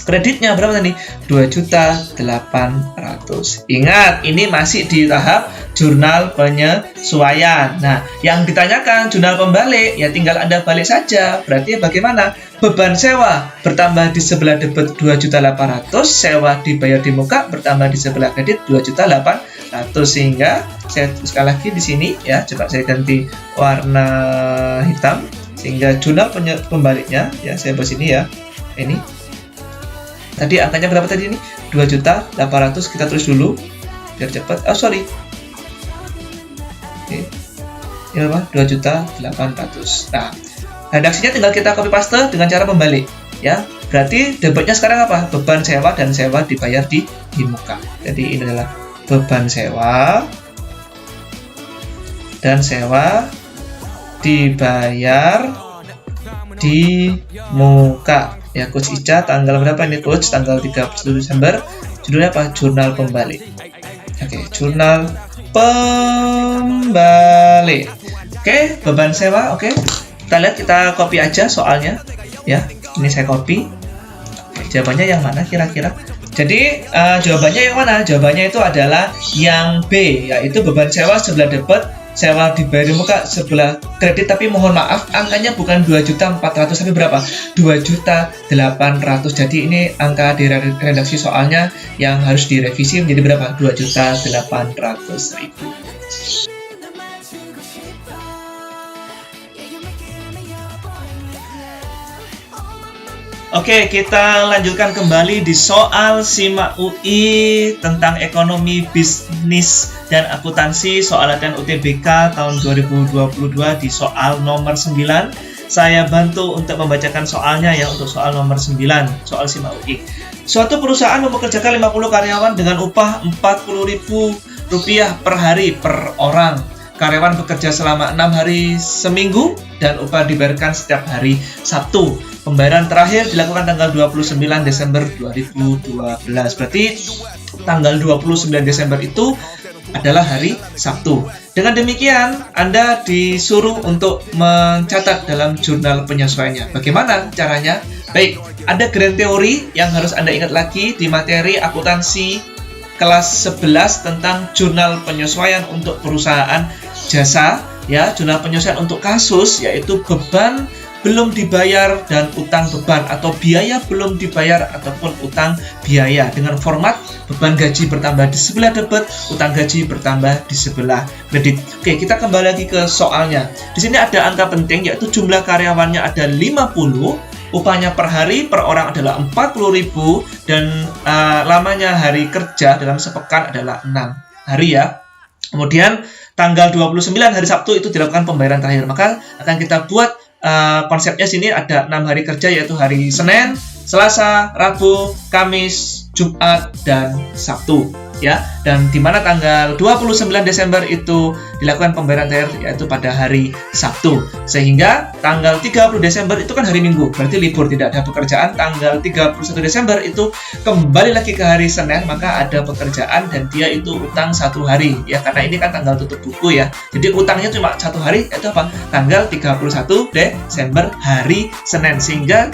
Kreditnya berapa tadi? 2.800.000. Ingat, ini masih di tahap jurnal penyesuaian. Nah, yang ditanyakan jurnal pembalik, ya tinggal Anda balik saja. Berarti bagaimana? Beban sewa bertambah di sebelah debit 2.800.000, sewa dibayar di muka bertambah di sebelah kredit 2.800.000. Sehingga saya sekali lagi di sini ya, coba saya ganti warna hitam sehingga jurnal pembaliknya ya, saya buat sini ya. Ini tadi angkanya berapa tadi ini? 2.800.000, kita tulis dulu biar cepat. Oh, sorry. Oke. Ini apa? 2.800.000. Nah, redaksinya tinggal kita copy paste dengan cara membalik ya. Berarti debitnya sekarang apa? Beban sewa dan sewa dibayar di muka. Jadi ini adalah beban sewa dan sewa dibayar di muka. Ya, Coach Ica tanggal berapa ini Coach? Tanggal 31 Desember. Judulnya apa? Jurnal pembalik. Oke, jurnal pembalik. Oke, beban sewa. Oke, kita lihat, kita copy aja soalnya. Ya, ini saya copy. Oke, jawabannya yang mana kira-kira? Jadi jawabannya yang mana? Jawabannya itu adalah yang B, yaitu beban sewa sebelah debit, sewa dibayar di muka sebelah kredit. Tapi mohon maaf, angkanya bukan 2.400.000 tapi berapa? 2.800.000. Jadi ini angka di redaksi soalnya yang harus direvisi menjadi berapa? 2.800.000. Oke, kita lanjutkan kembali di soal SIMAK UI tentang ekonomi, bisnis, dan akuntansi, soal latihan UTBK tahun 2022 di soal nomor 9. Saya bantu untuk membacakan soalnya ya, untuk soal nomor 9, soal SIMAK UI. Suatu perusahaan mempekerjakan 50 karyawan dengan upah Rp40.000 per hari per orang. Karyawan bekerja selama 6 hari seminggu dan upah dibayarkan setiap hari Sabtu. Pembayaran terakhir dilakukan tanggal 29 Desember 2012. Berarti tanggal 29 Desember itu adalah hari Sabtu. Dengan demikian, Anda disuruh untuk mencatat dalam jurnal penyesuaiannya. Bagaimana caranya? Baik, ada grand teori yang harus Anda ingat lagi di materi akuntansi kelas 11 tentang jurnal penyesuaian untuk perusahaan jasa. Ya, jurnal penyesuaian untuk kasus yaitu beban belum dibayar dan utang beban, atau biaya belum dibayar ataupun utang biaya, dengan format beban gaji bertambah di sebelah debit, utang gaji bertambah di sebelah kredit. Oke, kita kembali lagi ke soalnya. Di sini ada angka penting yaitu jumlah karyawannya ada 50, upahnya per hari per orang adalah 40.000 dan lamanya hari kerja dalam sepekan adalah 6 hari ya. Kemudian tanggal 29 hari Sabtu itu dilakukan pembayaran terakhir, maka akan kita buat konsepnya sini ada 6 hari kerja, yaitu hari Senin, Selasa, Rabu, Kamis, Jumat, dan Sabtu. Ya, dan di mana tanggal 29 Desember itu dilakukan pembayaran THR, yaitu pada hari Sabtu. Sehingga tanggal 30 Desember itu kan hari Minggu, berarti libur, tidak ada pekerjaan. Tanggal 31 Desember itu kembali lagi ke hari Senin, maka ada pekerjaan dan dia itu utang 1 hari. Ya, karena ini kan tanggal tutup buku ya. Jadi utangnya cuma 1 hari, itu apa? Tanggal 31 Desember, hari Senin. Sehingga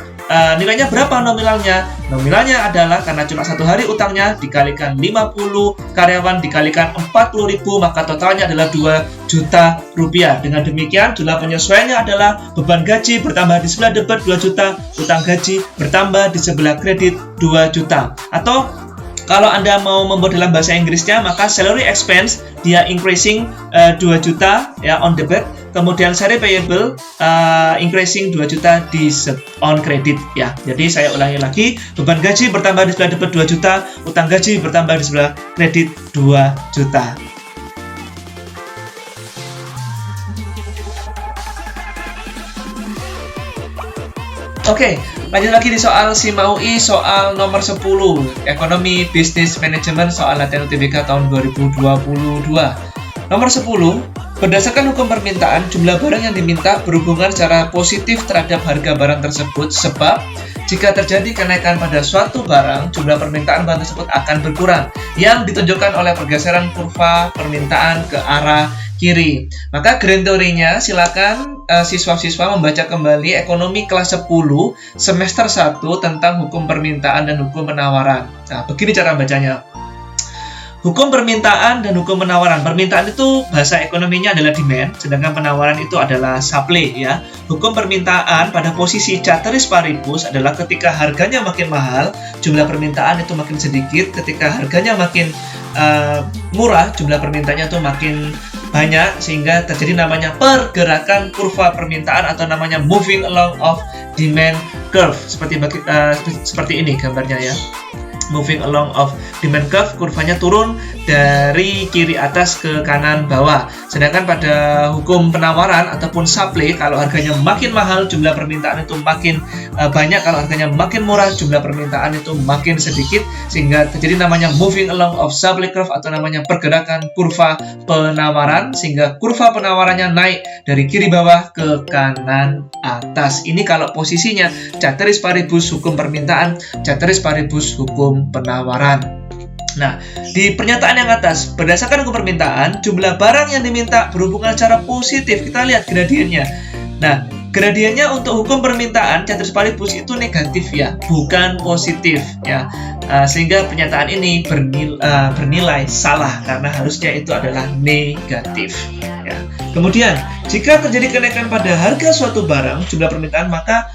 nilainya berapa nominalnya? Nominalnya adalah karena cuma 1 hari utangnya dikalikan 50 karyawan dikalikan 40.000, maka totalnya adalah 2 juta rupiah. Dengan demikian jumlah penyesuaiannya adalah beban gaji bertambah di sebelah debit 2 juta, utang gaji bertambah di sebelah kredit 2 juta. Atau kalau Anda mau membuat dalam bahasa Inggrisnya, maka salary expense dia increasing 2 juta ya on debit, kemudian salary payable increasing 2 juta di on credit ya. Jadi saya ulangi lagi, beban gaji bertambah di sebelah debit 2 juta, utang gaji bertambah di sebelah kredit 2 juta. Oke, lanjut lagi di soal SIMA UI, soal nomor 10, Ekonomi Bisnis Manajemen, soal latihan UTBK tahun 2022. Nomor 10, berdasarkan hukum permintaan, jumlah barang yang diminta berhubungan secara positif terhadap harga barang tersebut, sebab jika terjadi kenaikan pada suatu barang, jumlah permintaan barang tersebut akan berkurang, yang ditunjukkan oleh pergeseran kurva permintaan ke arah kiri. Maka grand teorinya silakan siswa-siswa membaca kembali ekonomi kelas 10 semester 1 tentang hukum permintaan dan hukum penawaran. Nah, begini cara bacanya. Hukum permintaan dan hukum penawaran. Permintaan itu bahasa ekonominya adalah demand, sedangkan penawaran itu adalah supply ya. Hukum permintaan pada posisi ceteris paribus adalah ketika harganya makin mahal, jumlah permintaan itu makin sedikit. Ketika harganya makin murah, jumlah permintaannya itu makin banyak, sehingga terjadi namanya pergerakan kurva permintaan atau namanya moving along of demand curve. Seperti ini gambarnya ya. Moving along of demand curve, kurvanya turun dari kiri atas ke kanan bawah. Sedangkan pada hukum penawaran ataupun supply, kalau harganya makin mahal, jumlah permintaan itu makin banyak. Kalau harganya makin murah, jumlah permintaan itu makin sedikit, sehingga terjadi namanya moving along of supply curve atau namanya pergerakan kurva penawaran, sehingga kurva penawarannya naik dari kiri bawah ke kanan atas. Ini kalau posisinya ceteris paribus hukum permintaan, ceteris paribus hukum penawaran. Nah, di pernyataan yang atas, berdasarkan hukum permintaan, jumlah barang yang diminta berhubungan secara positif. Kita lihat gradiennya. Nah, gradiennya untuk hukum permintaan ceteris paribus itu negatif ya, bukan positif ya. Sehingga pernyataan ini bernilai salah karena harusnya itu adalah negatif ya. Kemudian, jika terjadi kenaikan pada harga suatu barang, jumlah permintaan, maka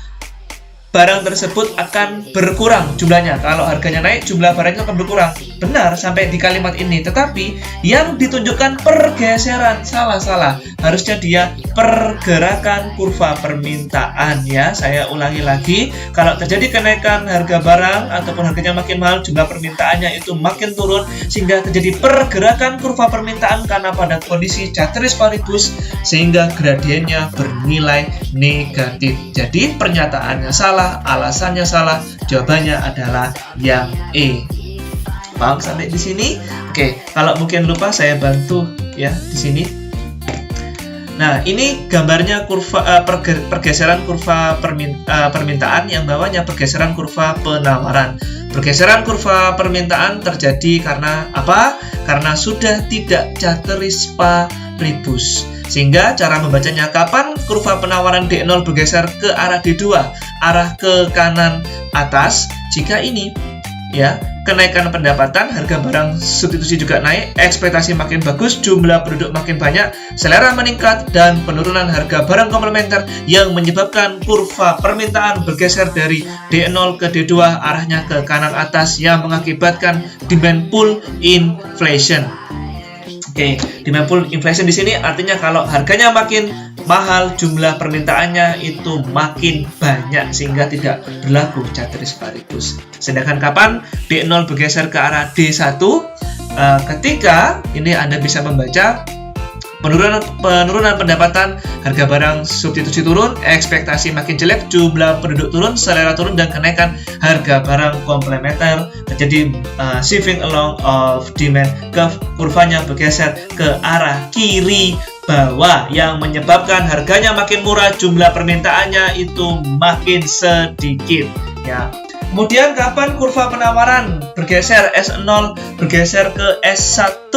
barang tersebut akan berkurang jumlahnya. Kalau harganya naik, jumlah barangnya akan berkurang. Benar sampai di kalimat ini, tetapi yang ditunjukkan pergeseran. Salah. Harusnya dia pergerakan kurva permintaan ya. Saya ulangi lagi, kalau terjadi kenaikan harga barang ataupun harganya makin mahal, jumlah permintaannya itu makin turun, sehingga terjadi pergerakan kurva permintaan karena pada kondisi ceteris paribus, sehingga gradiennya bernilai negatif. Jadi pernyataannya salah, alasannya salah, jawabannya adalah yang E. Paham sampai di sini? Oke, kalau mungkin lupa saya bantu ya di sini. Nah, ini gambarnya kurva pergeseran kurva permintaan, yang bawahnya pergeseran kurva penawaran. Pergeseran kurva permintaan terjadi karena apa? Karena sudah tidak ceteris paribus. Sehingga cara membacanya, kapan kurva penawaran D0 bergeser ke arah D2, arah ke kanan atas? Jika ini ya, kenaikan pendapatan, harga barang substitusi juga naik, ekspektasi makin bagus, jumlah penduduk makin banyak, selera meningkat, dan penurunan harga barang komplementer yang menyebabkan kurva permintaan bergeser dari D0 ke D2, arahnya ke kanan atas, yang mengakibatkan demand pull inflation. Oke, demand pull inflation di sini artinya kalau harganya makin mahal, jumlah permintaannya itu makin banyak, sehingga tidak berlaku ceteris paribus. Sedangkan kapan D0 bergeser ke arah D1? Ketika ini Anda bisa membaca Penurunan pendapatan, harga barang substitusi turun, ekspektasi makin jelek, jumlah penduduk turun, selera turun, dan kenaikan harga barang komplementer. Terjadi shifting along of demand curve, kurvanya bergeser ke arah kiri bawah yang menyebabkan harganya makin murah, jumlah permintaannya itu makin sedikit ya. Kemudian kapan kurva penawaran bergeser S0 bergeser ke S1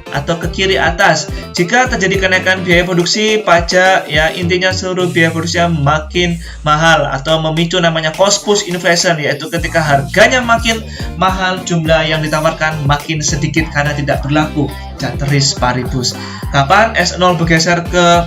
atau ke kiri atas? Jika terjadi kenaikan biaya produksi, pajak, ya intinya seluruh biaya produksi makin mahal atau memicu namanya cost push inflation, yaitu ketika harganya makin mahal, jumlah yang ditawarkan makin sedikit karena tidak berlaku ceteris paribus. Kapan S0 bergeser ke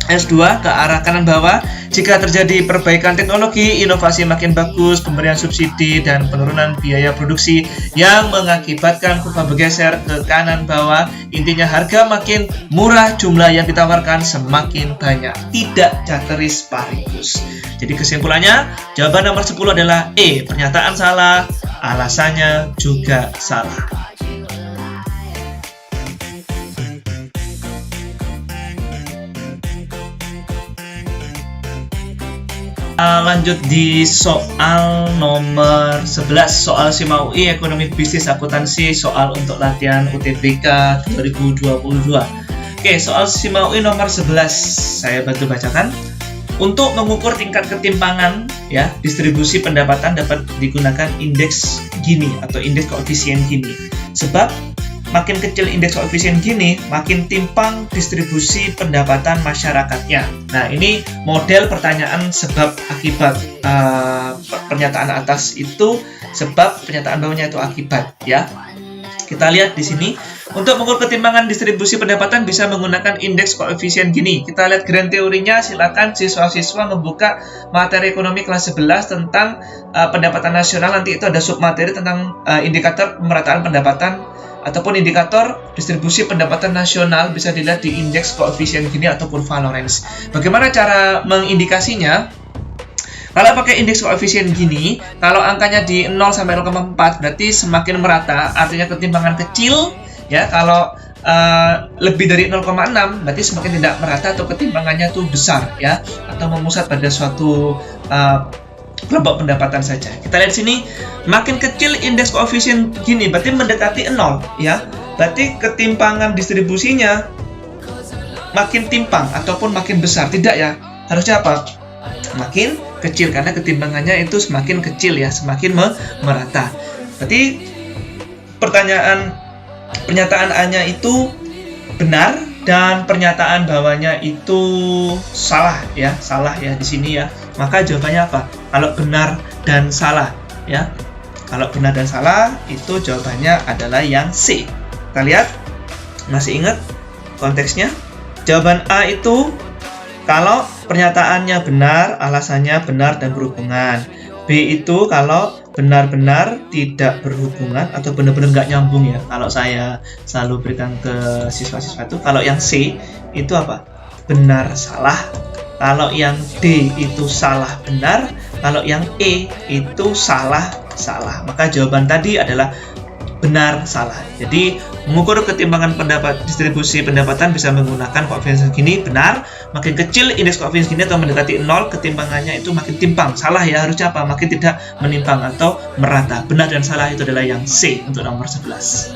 S2 ke arah kanan bawah? Jika terjadi perbaikan teknologi, inovasi makin bagus, pemberian subsidi, dan penurunan biaya produksi yang mengakibatkan kurva bergeser ke kanan bawah. Intinya harga makin murah, jumlah yang ditawarkan semakin banyak. Tidak ceteris paribus. Jadi kesimpulannya, jawaban nomor 10 adalah E. Pernyataan salah, alasannya juga salah. Lanjut di soal nomor 11, soal SIMA UI Ekonomi Bisnis Akuntansi, soal untuk latihan UTBK 2022. Oke, soal SIMA UI nomor 11 saya bantu bacakan. Untuk mengukur tingkat ketimpangan ya, distribusi pendapatan dapat digunakan indeks Gini atau indeks koefisien Gini. Sebab makin kecil indeks koefisien Gini, makin timpang distribusi pendapatan masyarakatnya. Nah, ini model pertanyaan sebab akibat. Pernyataan atas itu sebab, pernyataan bawahnya itu akibat ya. Kita lihat di sini, untuk mengukur ketimpangan distribusi pendapatan bisa menggunakan indeks koefisien Gini. Kita lihat grand teorinya, silakan siswa-siswa membuka materi ekonomi kelas 11 tentang pendapatan nasional. Nanti itu ada submateri tentang indikator pemerataan pendapatan ataupun indikator distribusi pendapatan nasional, bisa dilihat di indeks koefisien Gini atau kurva Lorenz. Bagaimana cara mengindikasinya? Kalau pakai indeks koefisien Gini, kalau angkanya di 0 sampai 0,4 berarti semakin merata, artinya ketimpangan kecil ya. Kalau lebih dari 0,6 berarti semakin tidak merata atau ketimpangannya tuh besar ya, atau memusat pada suatu kelompok pendapatan saja. Kita lihat sini, makin kecil indeks koefisien Gini berarti mendekati 0 ya. Berarti ketimpangan distribusinya makin timpang ataupun makin besar. Tidak ya. Harusnya apa? Makin kecil, karena ketimpangannya itu semakin kecil ya, semakin merata. Berarti pernyataan A-nya itu benar dan pernyataan bawahnya itu salah ya di sini ya. Maka jawabannya apa? Kalau benar dan salah ya. Kalau benar dan salah itu jawabannya adalah yang C. Kita lihat, masih ingat konteksnya? Jawaban A itu kalau pernyataannya benar, alasannya benar dan berhubungan. B itu kalau benar-benar tidak berhubungan atau benar-benar nggak nyambung ya. Kalau saya selalu berikan ke siswa-siswa itu, kalau yang C itu apa? Benar salah. Kalau yang D itu salah benar. Kalau yang E itu salah. Maka jawaban tadi adalah benar salah. Jadi mengukur ketimpangan distribusi pendapatan bisa menggunakan koefisien Gini, benar. Makin kecil indeks koefisien Gini atau mendekati 0, ketimpangannya itu makin timpang. Salah ya, harusnya apa? Makin tidak menimpang atau merata. Benar dan salah itu adalah yang C untuk nomor 11.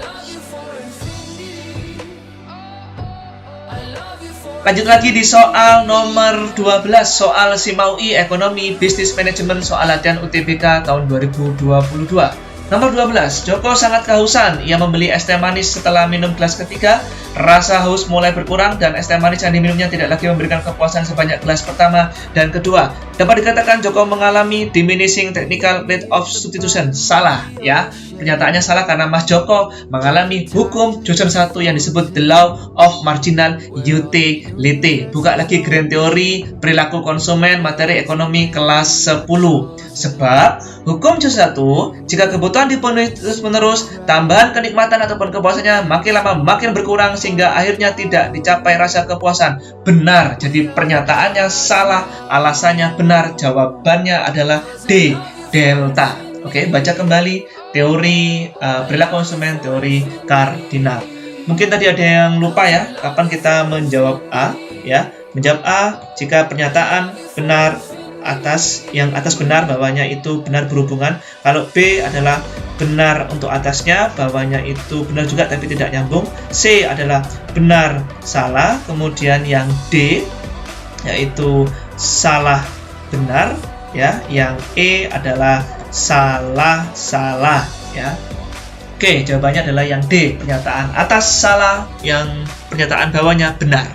Lanjut lagi di soal nomor 12, soal SIMA UI Ekonomi Bisnis Manajemen, soal latihan UTBK tahun 2022. Nomor 12, Joko sangat kehausan. Ia membeli es teh manis setelah minum gelas ketiga. Rasa haus mulai berkurang dan es teh manis yang diminumnya tidak lagi memberikan kepuasan sebanyak gelas pertama dan kedua. Dapat dikatakan Joko mengalami diminishing technical rate of substitution. Salah ya. Pernyataannya salah karena Mas Joko mengalami hukum Joseon 1 yang disebut the law of marginal utility. Buka lagi grand teori perilaku konsumen materi ekonomi kelas 10. Sebab hukum Joseon 1, jika kebutuhan dipenuhi terus-menerus, tambahan kenikmatan ataupun kepuasannya makin lama makin berkurang sehingga akhirnya tidak dicapai rasa kepuasan. Benar, jadi pernyataannya salah, alasannya benar, jawabannya adalah D, delta. Oke, baca kembali teori perilaku konsumen, teori kardinal. Mungkin tadi ada yang lupa ya, kapan kita menjawab A ya. Menjawab A jika pernyataan benar yang atas benar, bawahnya itu benar berhubungan. Kalau B adalah benar untuk atasnya, bawahnya itu benar juga tapi tidak nyambung. C adalah benar salah. Kemudian yang D yaitu salah benar ya. Yang E adalah salah ya. Oke, jawabannya adalah yang D, pernyataan atas salah, yang pernyataan bawahnya benar.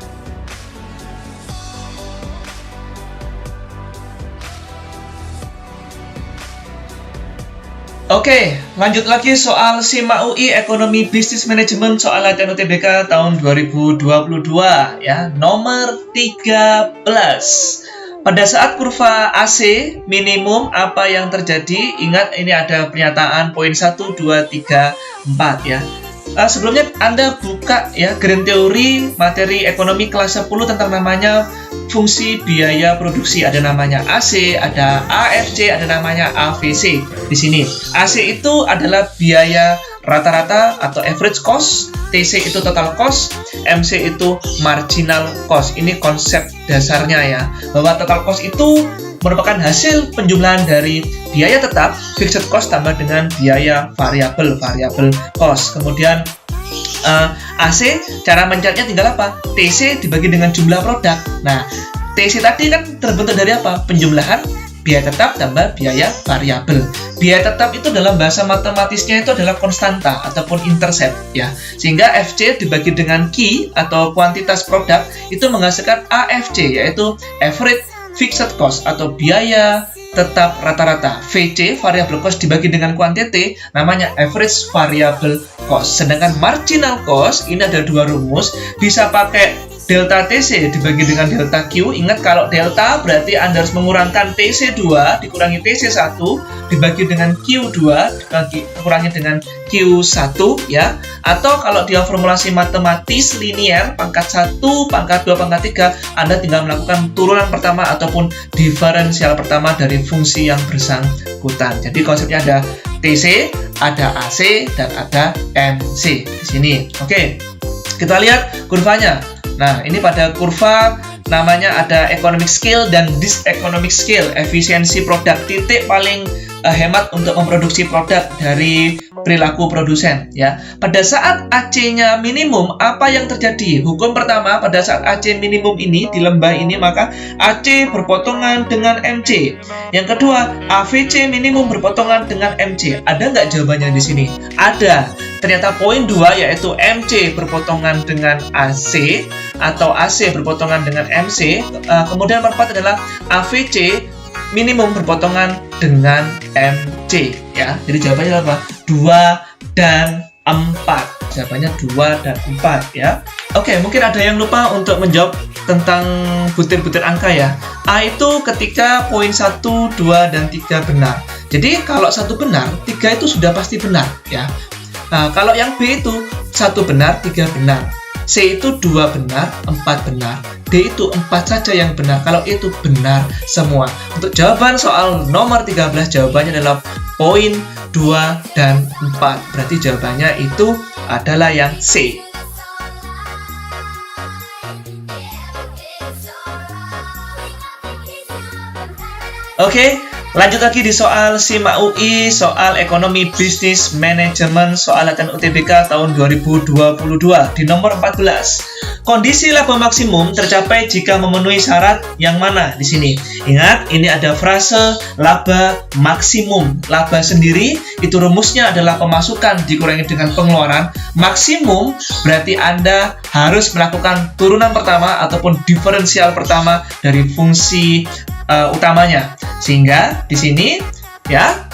Oke, lanjut lagi soal SIMA UI Ekonomi Bisnis Manajemen soal latihan UTBK tahun 2022 ya, nomor 13. Pada saat kurva AC minimum apa yang terjadi? Ingat ini ada pernyataan poin 1, 2, 3, 4 ya. Sebelumnya Anda buka ya Grand Theory materi ekonomi kelas 10 tentang namanya fungsi biaya produksi, ada namanya AC, ada AFC, ada namanya AVC. Di sini AC itu adalah biaya rata-rata atau average cost, TC itu total cost, MC itu marginal cost. Ini konsep dasarnya ya, bahwa total cost itu merupakan hasil penjumlahan dari biaya tetap fixed cost tambah dengan biaya variabel cost. Kemudian AC, cara mencarinya tinggal apa? TC dibagi dengan jumlah produk. Nah, TC tadi kan terbentuk dari apa? Penjumlahan biaya tetap tambah biaya variabel. Biaya tetap itu dalam bahasa matematisnya itu adalah konstanta ataupun intercept ya. Sehingga FC dibagi dengan Q atau kuantitas produk itu menghasilkan AFC, yaitu average fixed cost atau biaya tetap rata-rata. VC, variable cost, dibagi dengan quantity, namanya average variable cost. Sedangkan marginal cost, ini ada dua rumus, bisa pakai delta TC dibagi dengan delta Q. Ingat kalau delta berarti Anda harus mengurangkan TC2 dikurangi TC1 dibagi dengan Q2 dikurangi dengan Q1 ya. Atau kalau dia formulasi matematis linear pangkat 1, pangkat 2, pangkat 3, Anda tinggal melakukan turunan pertama ataupun diferensial pertama dari fungsi yang bersangkutan. Jadi konsepnya ada TC, ada AC, dan ada MC di sini. Oke, kita lihat kurvanya. Nah, ini pada kurva namanya ada economic scale dan diseconomic scale, efisiensi produk, titik paling hemat untuk memproduksi produk dari perilaku produsen ya. Pada saat AC-nya minimum, apa yang terjadi? Hukum pertama, pada saat AC minimum ini di lembah ini, maka AC berpotongan dengan MC. Yang kedua, AVC minimum berpotongan dengan MC. Ada nggak jawabannya di sini? Ada. Ternyata poin 2 yaitu MC berpotongan dengan AC atau AC berpotongan dengan MC. Kemudian nomor 4 adalah AVC minimum berpotongan dengan MC ya. Jadi jawabannya apa? 2 dan 4. Jawabannya 2 dan 4 ya. Oke, mungkin ada yang lupa untuk menjawab tentang butir-butir angka ya. A itu ketika poin 1, 2, dan 3 benar. Jadi kalau 1 benar, 3 itu sudah pasti benar ya. Nah, kalau yang B itu 1 benar, 3 benar. C itu 2 benar, 4 benar. D itu 4 saja yang benar. Kalau itu benar semua. Untuk jawaban soal nomor 13, jawabannya adalah poin 2 dan 4. Berarti jawabannya itu adalah yang C. Oke, lanjut lagi di soal SIMA UI, soal ekonomi bisnis manajemen, soal latihan UTBK tahun 2022 di nomor 14. Kondisi laba maksimum tercapai jika memenuhi syarat yang mana di sini? Ingat, ini ada frase laba maksimum. Laba sendiri itu rumusnya adalah pemasukan dikurangi dengan pengeluaran. Maksimum berarti Anda harus melakukan turunan pertama ataupun diferensial pertama dari fungsi utamanya. Sehingga di sini ya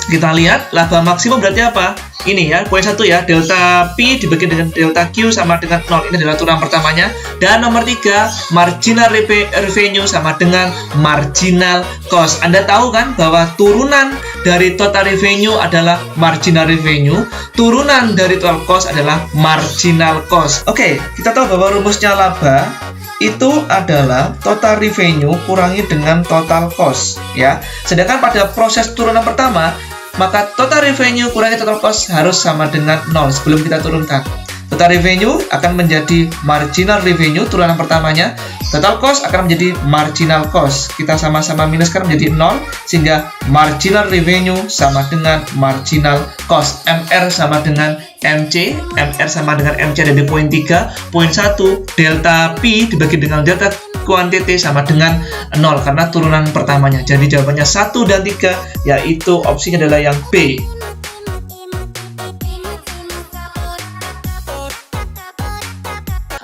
kita lihat laba maksimum berarti apa? Ini ya, poin 1 ya, delta P dibagi dengan delta Q sama dengan 0. Ini adalah turunan pertamanya. Dan nomor 3, marginal revenue sama dengan marginal cost. Anda tahu kan bahwa turunan dari total revenue adalah marginal revenue, turunan dari total cost adalah marginal cost. Oke, kita tahu bahwa rumusnya laba itu adalah total revenue kurangi dengan total cost ya. Sedangkan pada proses turunan pertama, maka total revenue kurangi total cost harus sama dengan 0 sebelum kita turunkan. Total revenue akan menjadi marginal revenue, turunan pertamanya. Total cost akan menjadi marginal cost. Kita sama-sama minuskan menjadi 0, sehingga marginal revenue sama dengan marginal cost. MR sama dengan MC. MR sama dengan MC ada di poin 3. Poin 1, delta P dibagi dengan delta quantity sama dengan 0, karena turunan pertamanya. Jadi jawabannya 1 dan 3, yaitu opsinya adalah yang B.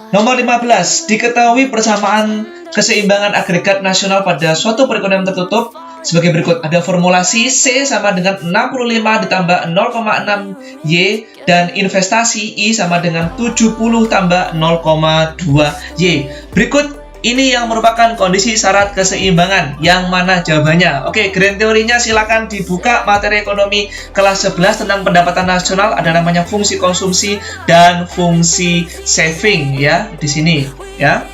Nomor 15, diketahui persamaan keseimbangan agregat nasional pada suatu perekonomian tertutup sebagai berikut. Ada formulasi C sama dengan 65 ditambah 0,6 Y dan investasi I sama dengan 70 tambah 0,2 Y. Berikut ini yang merupakan kondisi syarat keseimbangan. Yang mana jawabannya? Oke, grand teorinya silakan dibuka materi ekonomi kelas 11 tentang pendapatan nasional. Ada namanya fungsi konsumsi dan fungsi saving ya di sini ya.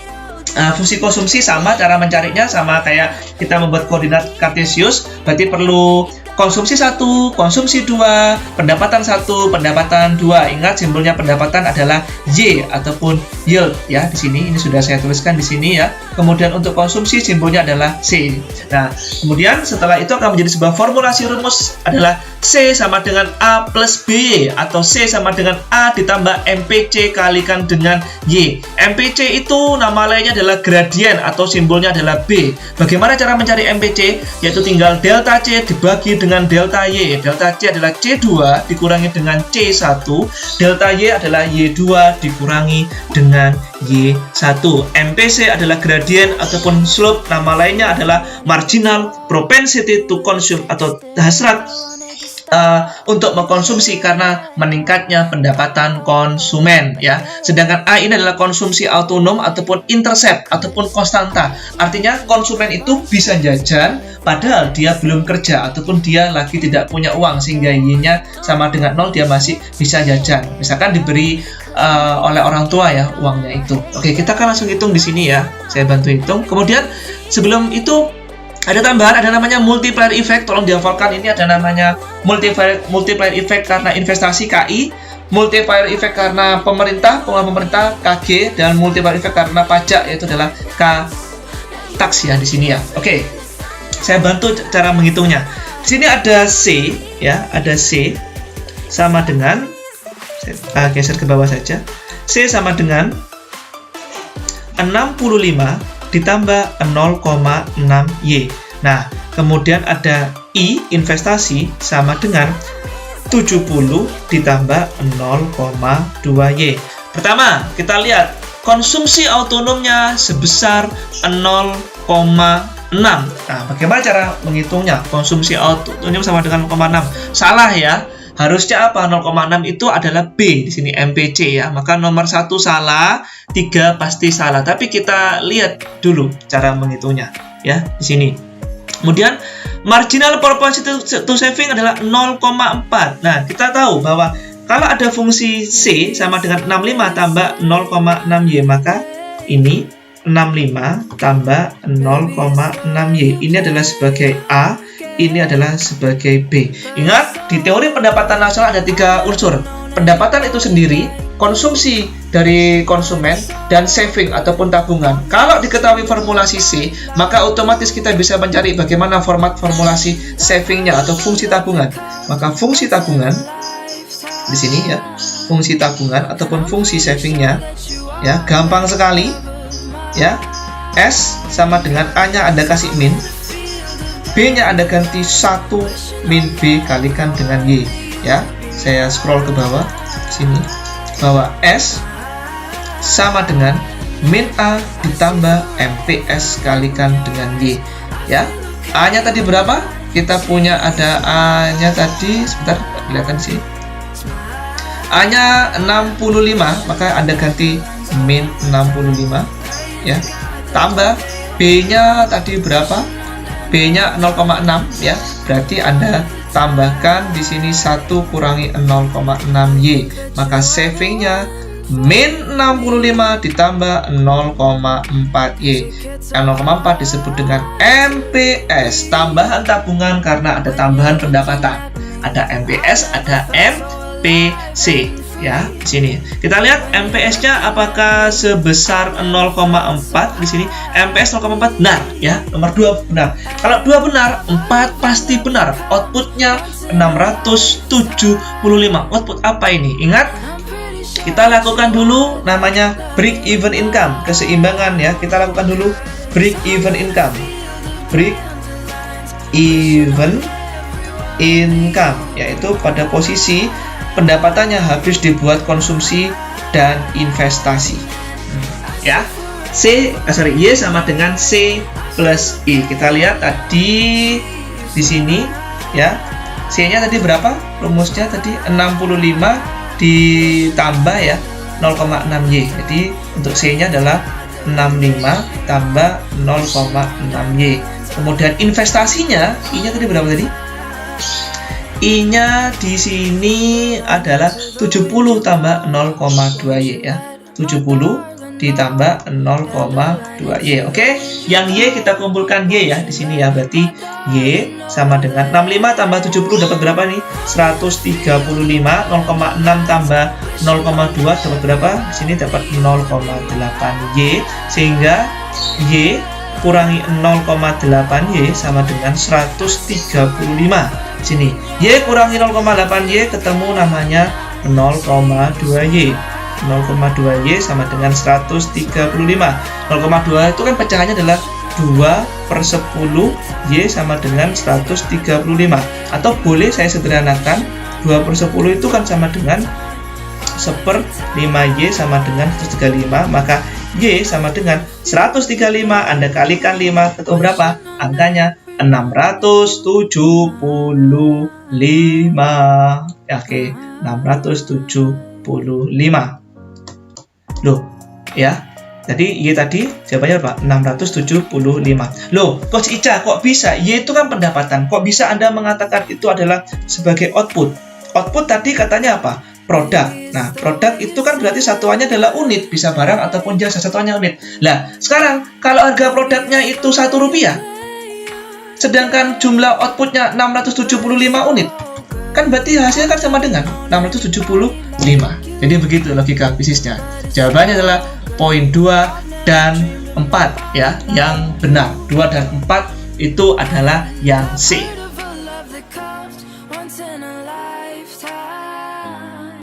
Fungsi konsumsi sama, cara mencarinya sama kayak kita membuat koordinat kartesius, berarti perlu konsumsi 1, konsumsi 2, pendapatan 1, pendapatan 2. Ingat simbolnya pendapatan adalah Y ataupun yield ya di sini. Ini sudah saya tuliskan di sini ya. Kemudian untuk konsumsi simbolnya adalah C. Nah, kemudian setelah itu akan menjadi sebuah formulasi rumus adalah C sama dengan A plus B atau C sama dengan A ditambah MPC kalikan dengan Y. MPC itu nama lainnya adalah gradien atau simbolnya adalah B. Bagaimana cara mencari MPC? Yaitu tinggal delta C dibagi dengan delta Y. Delta C adalah C2 dikurangi dengan C1. Delta Y adalah Y2 dikurangi dengan Y1. MPC adalah gradient ataupun slope. Nama lainnya adalah marginal propensity to consume atau hasrat untuk mengkonsumsi karena meningkatnya pendapatan konsumen ya. Sedangkan A ini adalah konsumsi autonom ataupun intercept ataupun konstanta. Artinya konsumen itu bisa jajan padahal dia belum kerja ataupun dia lagi tidak punya uang, sehingga Y-nya sama dengan 0, dia masih bisa jajan. Misalkan diberi oleh orang tua ya uangnya itu. Oke, kita akan langsung hitung di sini ya. Saya bantu hitung. Kemudian sebelum itu ada tambahan, ada namanya multiplier effect. Tolong dihafalkan, ini ada namanya multiplier effect karena investasi KI, multiplier effect karena pengeluaran pemerintah KG, dan multiplier effect karena pajak yaitu adalah K tax ya di sini ya. Oke, saya bantu cara menghitungnya. Di sini ada C ya, ada C sama dengan, saya geser ke bawah saja. C sama dengan 65 ditambah 0,6 Y. Nah, kemudian ada I, investasi, sama dengan 70 ditambah 0,2 Y. Pertama, kita lihat konsumsi autonomnya sebesar 0,6. Nah, bagaimana cara menghitungnya? Konsumsi autonom sama dengan 0,6. Salah ya. Harusnya apa? 0,6 itu adalah B di sini MPC ya. Maka nomor 1 salah, 3 pasti salah. Tapi kita lihat dulu cara menghitungnya ya di sini. Kemudian marginal propensity to saving adalah 0,4. Nah, kita tahu bahwa kalau ada fungsi C sama dengan 65 tambah 0,6 Y, maka ini 65 tambah 0,6 Y. Ini adalah sebagai A, ini adalah sebagai B. Ingat, di teori pendapatan nasional ada 3 unsur. Pendapatan itu sendiri, konsumsi dari konsumen, dan saving ataupun tabungan. Kalau diketahui formulasi C, maka otomatis kita bisa mencari bagaimana format formulasi savingnya atau fungsi tabungan. Maka fungsi tabungan di sini ya, fungsi tabungan ataupun fungsi savingnya ya, gampang sekali ya. S sama dengan A-nya Anda kasih min, B-nya Anda ganti 1 min B kalikan dengan Y ya. Saya scroll ke bawah sini, bahwa S sama dengan min A ditambah MPS kalikan dengan Y ya. A-nya tadi berapa? Kita punya ada A-nya tadi, sebentar kelihatan sih. A-nya 65, maka Anda ganti min 65 ya. Tambah B-nya tadi berapa? B-nya 0,6 ya. Berarti Anda tambahkan di sini 1 kurangi 0,6 Y. Maka savingnya min 65 ditambah 0,4 Y. 0,4 disebut dengan MPS, tambahan tabungan karena ada tambahan pendapatan. Ada MPS, ada MPC ya. Di sini kita lihat MPS-nya apakah sebesar 0,4 di sini. MPS 0,4 benar ya. Nomor 2 benar. Kalau 2 benar, 4 pasti benar. Outputnya 675. Output apa ini? Ingat, kita lakukan dulu namanya break even income, keseimbangan ya. Kita lakukan dulu break even income. Break even income, yaitu pada posisi pendapatannya habis dibuat konsumsi dan investasi. Ya, Y sama dengan C plus I. Kita lihat tadi di sini ya. C-nya tadi berapa? Rumusnya tadi 65 ditambah ya 0,6Y. Jadi untuk C-nya adalah 65 tambah 0,6Y. Kemudian investasinya, I-nya tadi berapa tadi? I-nya di sini adalah 70 tambah 0,2Y ya. 70 ditambah 0,2Y. Oke, yang Y kita kumpulkan Y ya di sini ya. Berarti Y sama dengan 65 tambah 70 dapat berapa nih? 135. 0,6 tambah 0,2 dapat berapa? Di sini dapat 0,8Y, sehingga Y kurangi 0,8Y sama dengan 135. Sini Y kurangi 0,8Y ketemu namanya 0,2Y. 0,2Y sama dengan 135. 0,2 itu kan pecahannya adalah 2/10. Y sama dengan 135. Atau boleh saya sederhanakan, 2/10 itu kan sama dengan 1/5Y sama dengan 135. Maka Y sama dengan 135. Anda kalikan 5, ketemu berapa? Angkanya 675. Oke, 675. Loh, ya. Jadi Y tadi jawabannya apa? 675. Loh, Coach Ica, kok bisa? Y itu kan pendapatan. Kok bisa Anda mengatakan itu adalah sebagai output? Output tadi katanya apa? Produk. Nah, produk itu kan berarti satuannya adalah unit, bisa barang ataupun jasa, satuannya unit. Lah, sekarang kalau harga produknya itu Rp1, sedangkan jumlah outputnya 675 unit, kan berarti hasilnya kan sama dengan 675. Jadi begitu logika bisnisnya. Jawabannya adalah poin 2 dan 4 ya, yang benar. 2 dan 4 itu adalah yang C.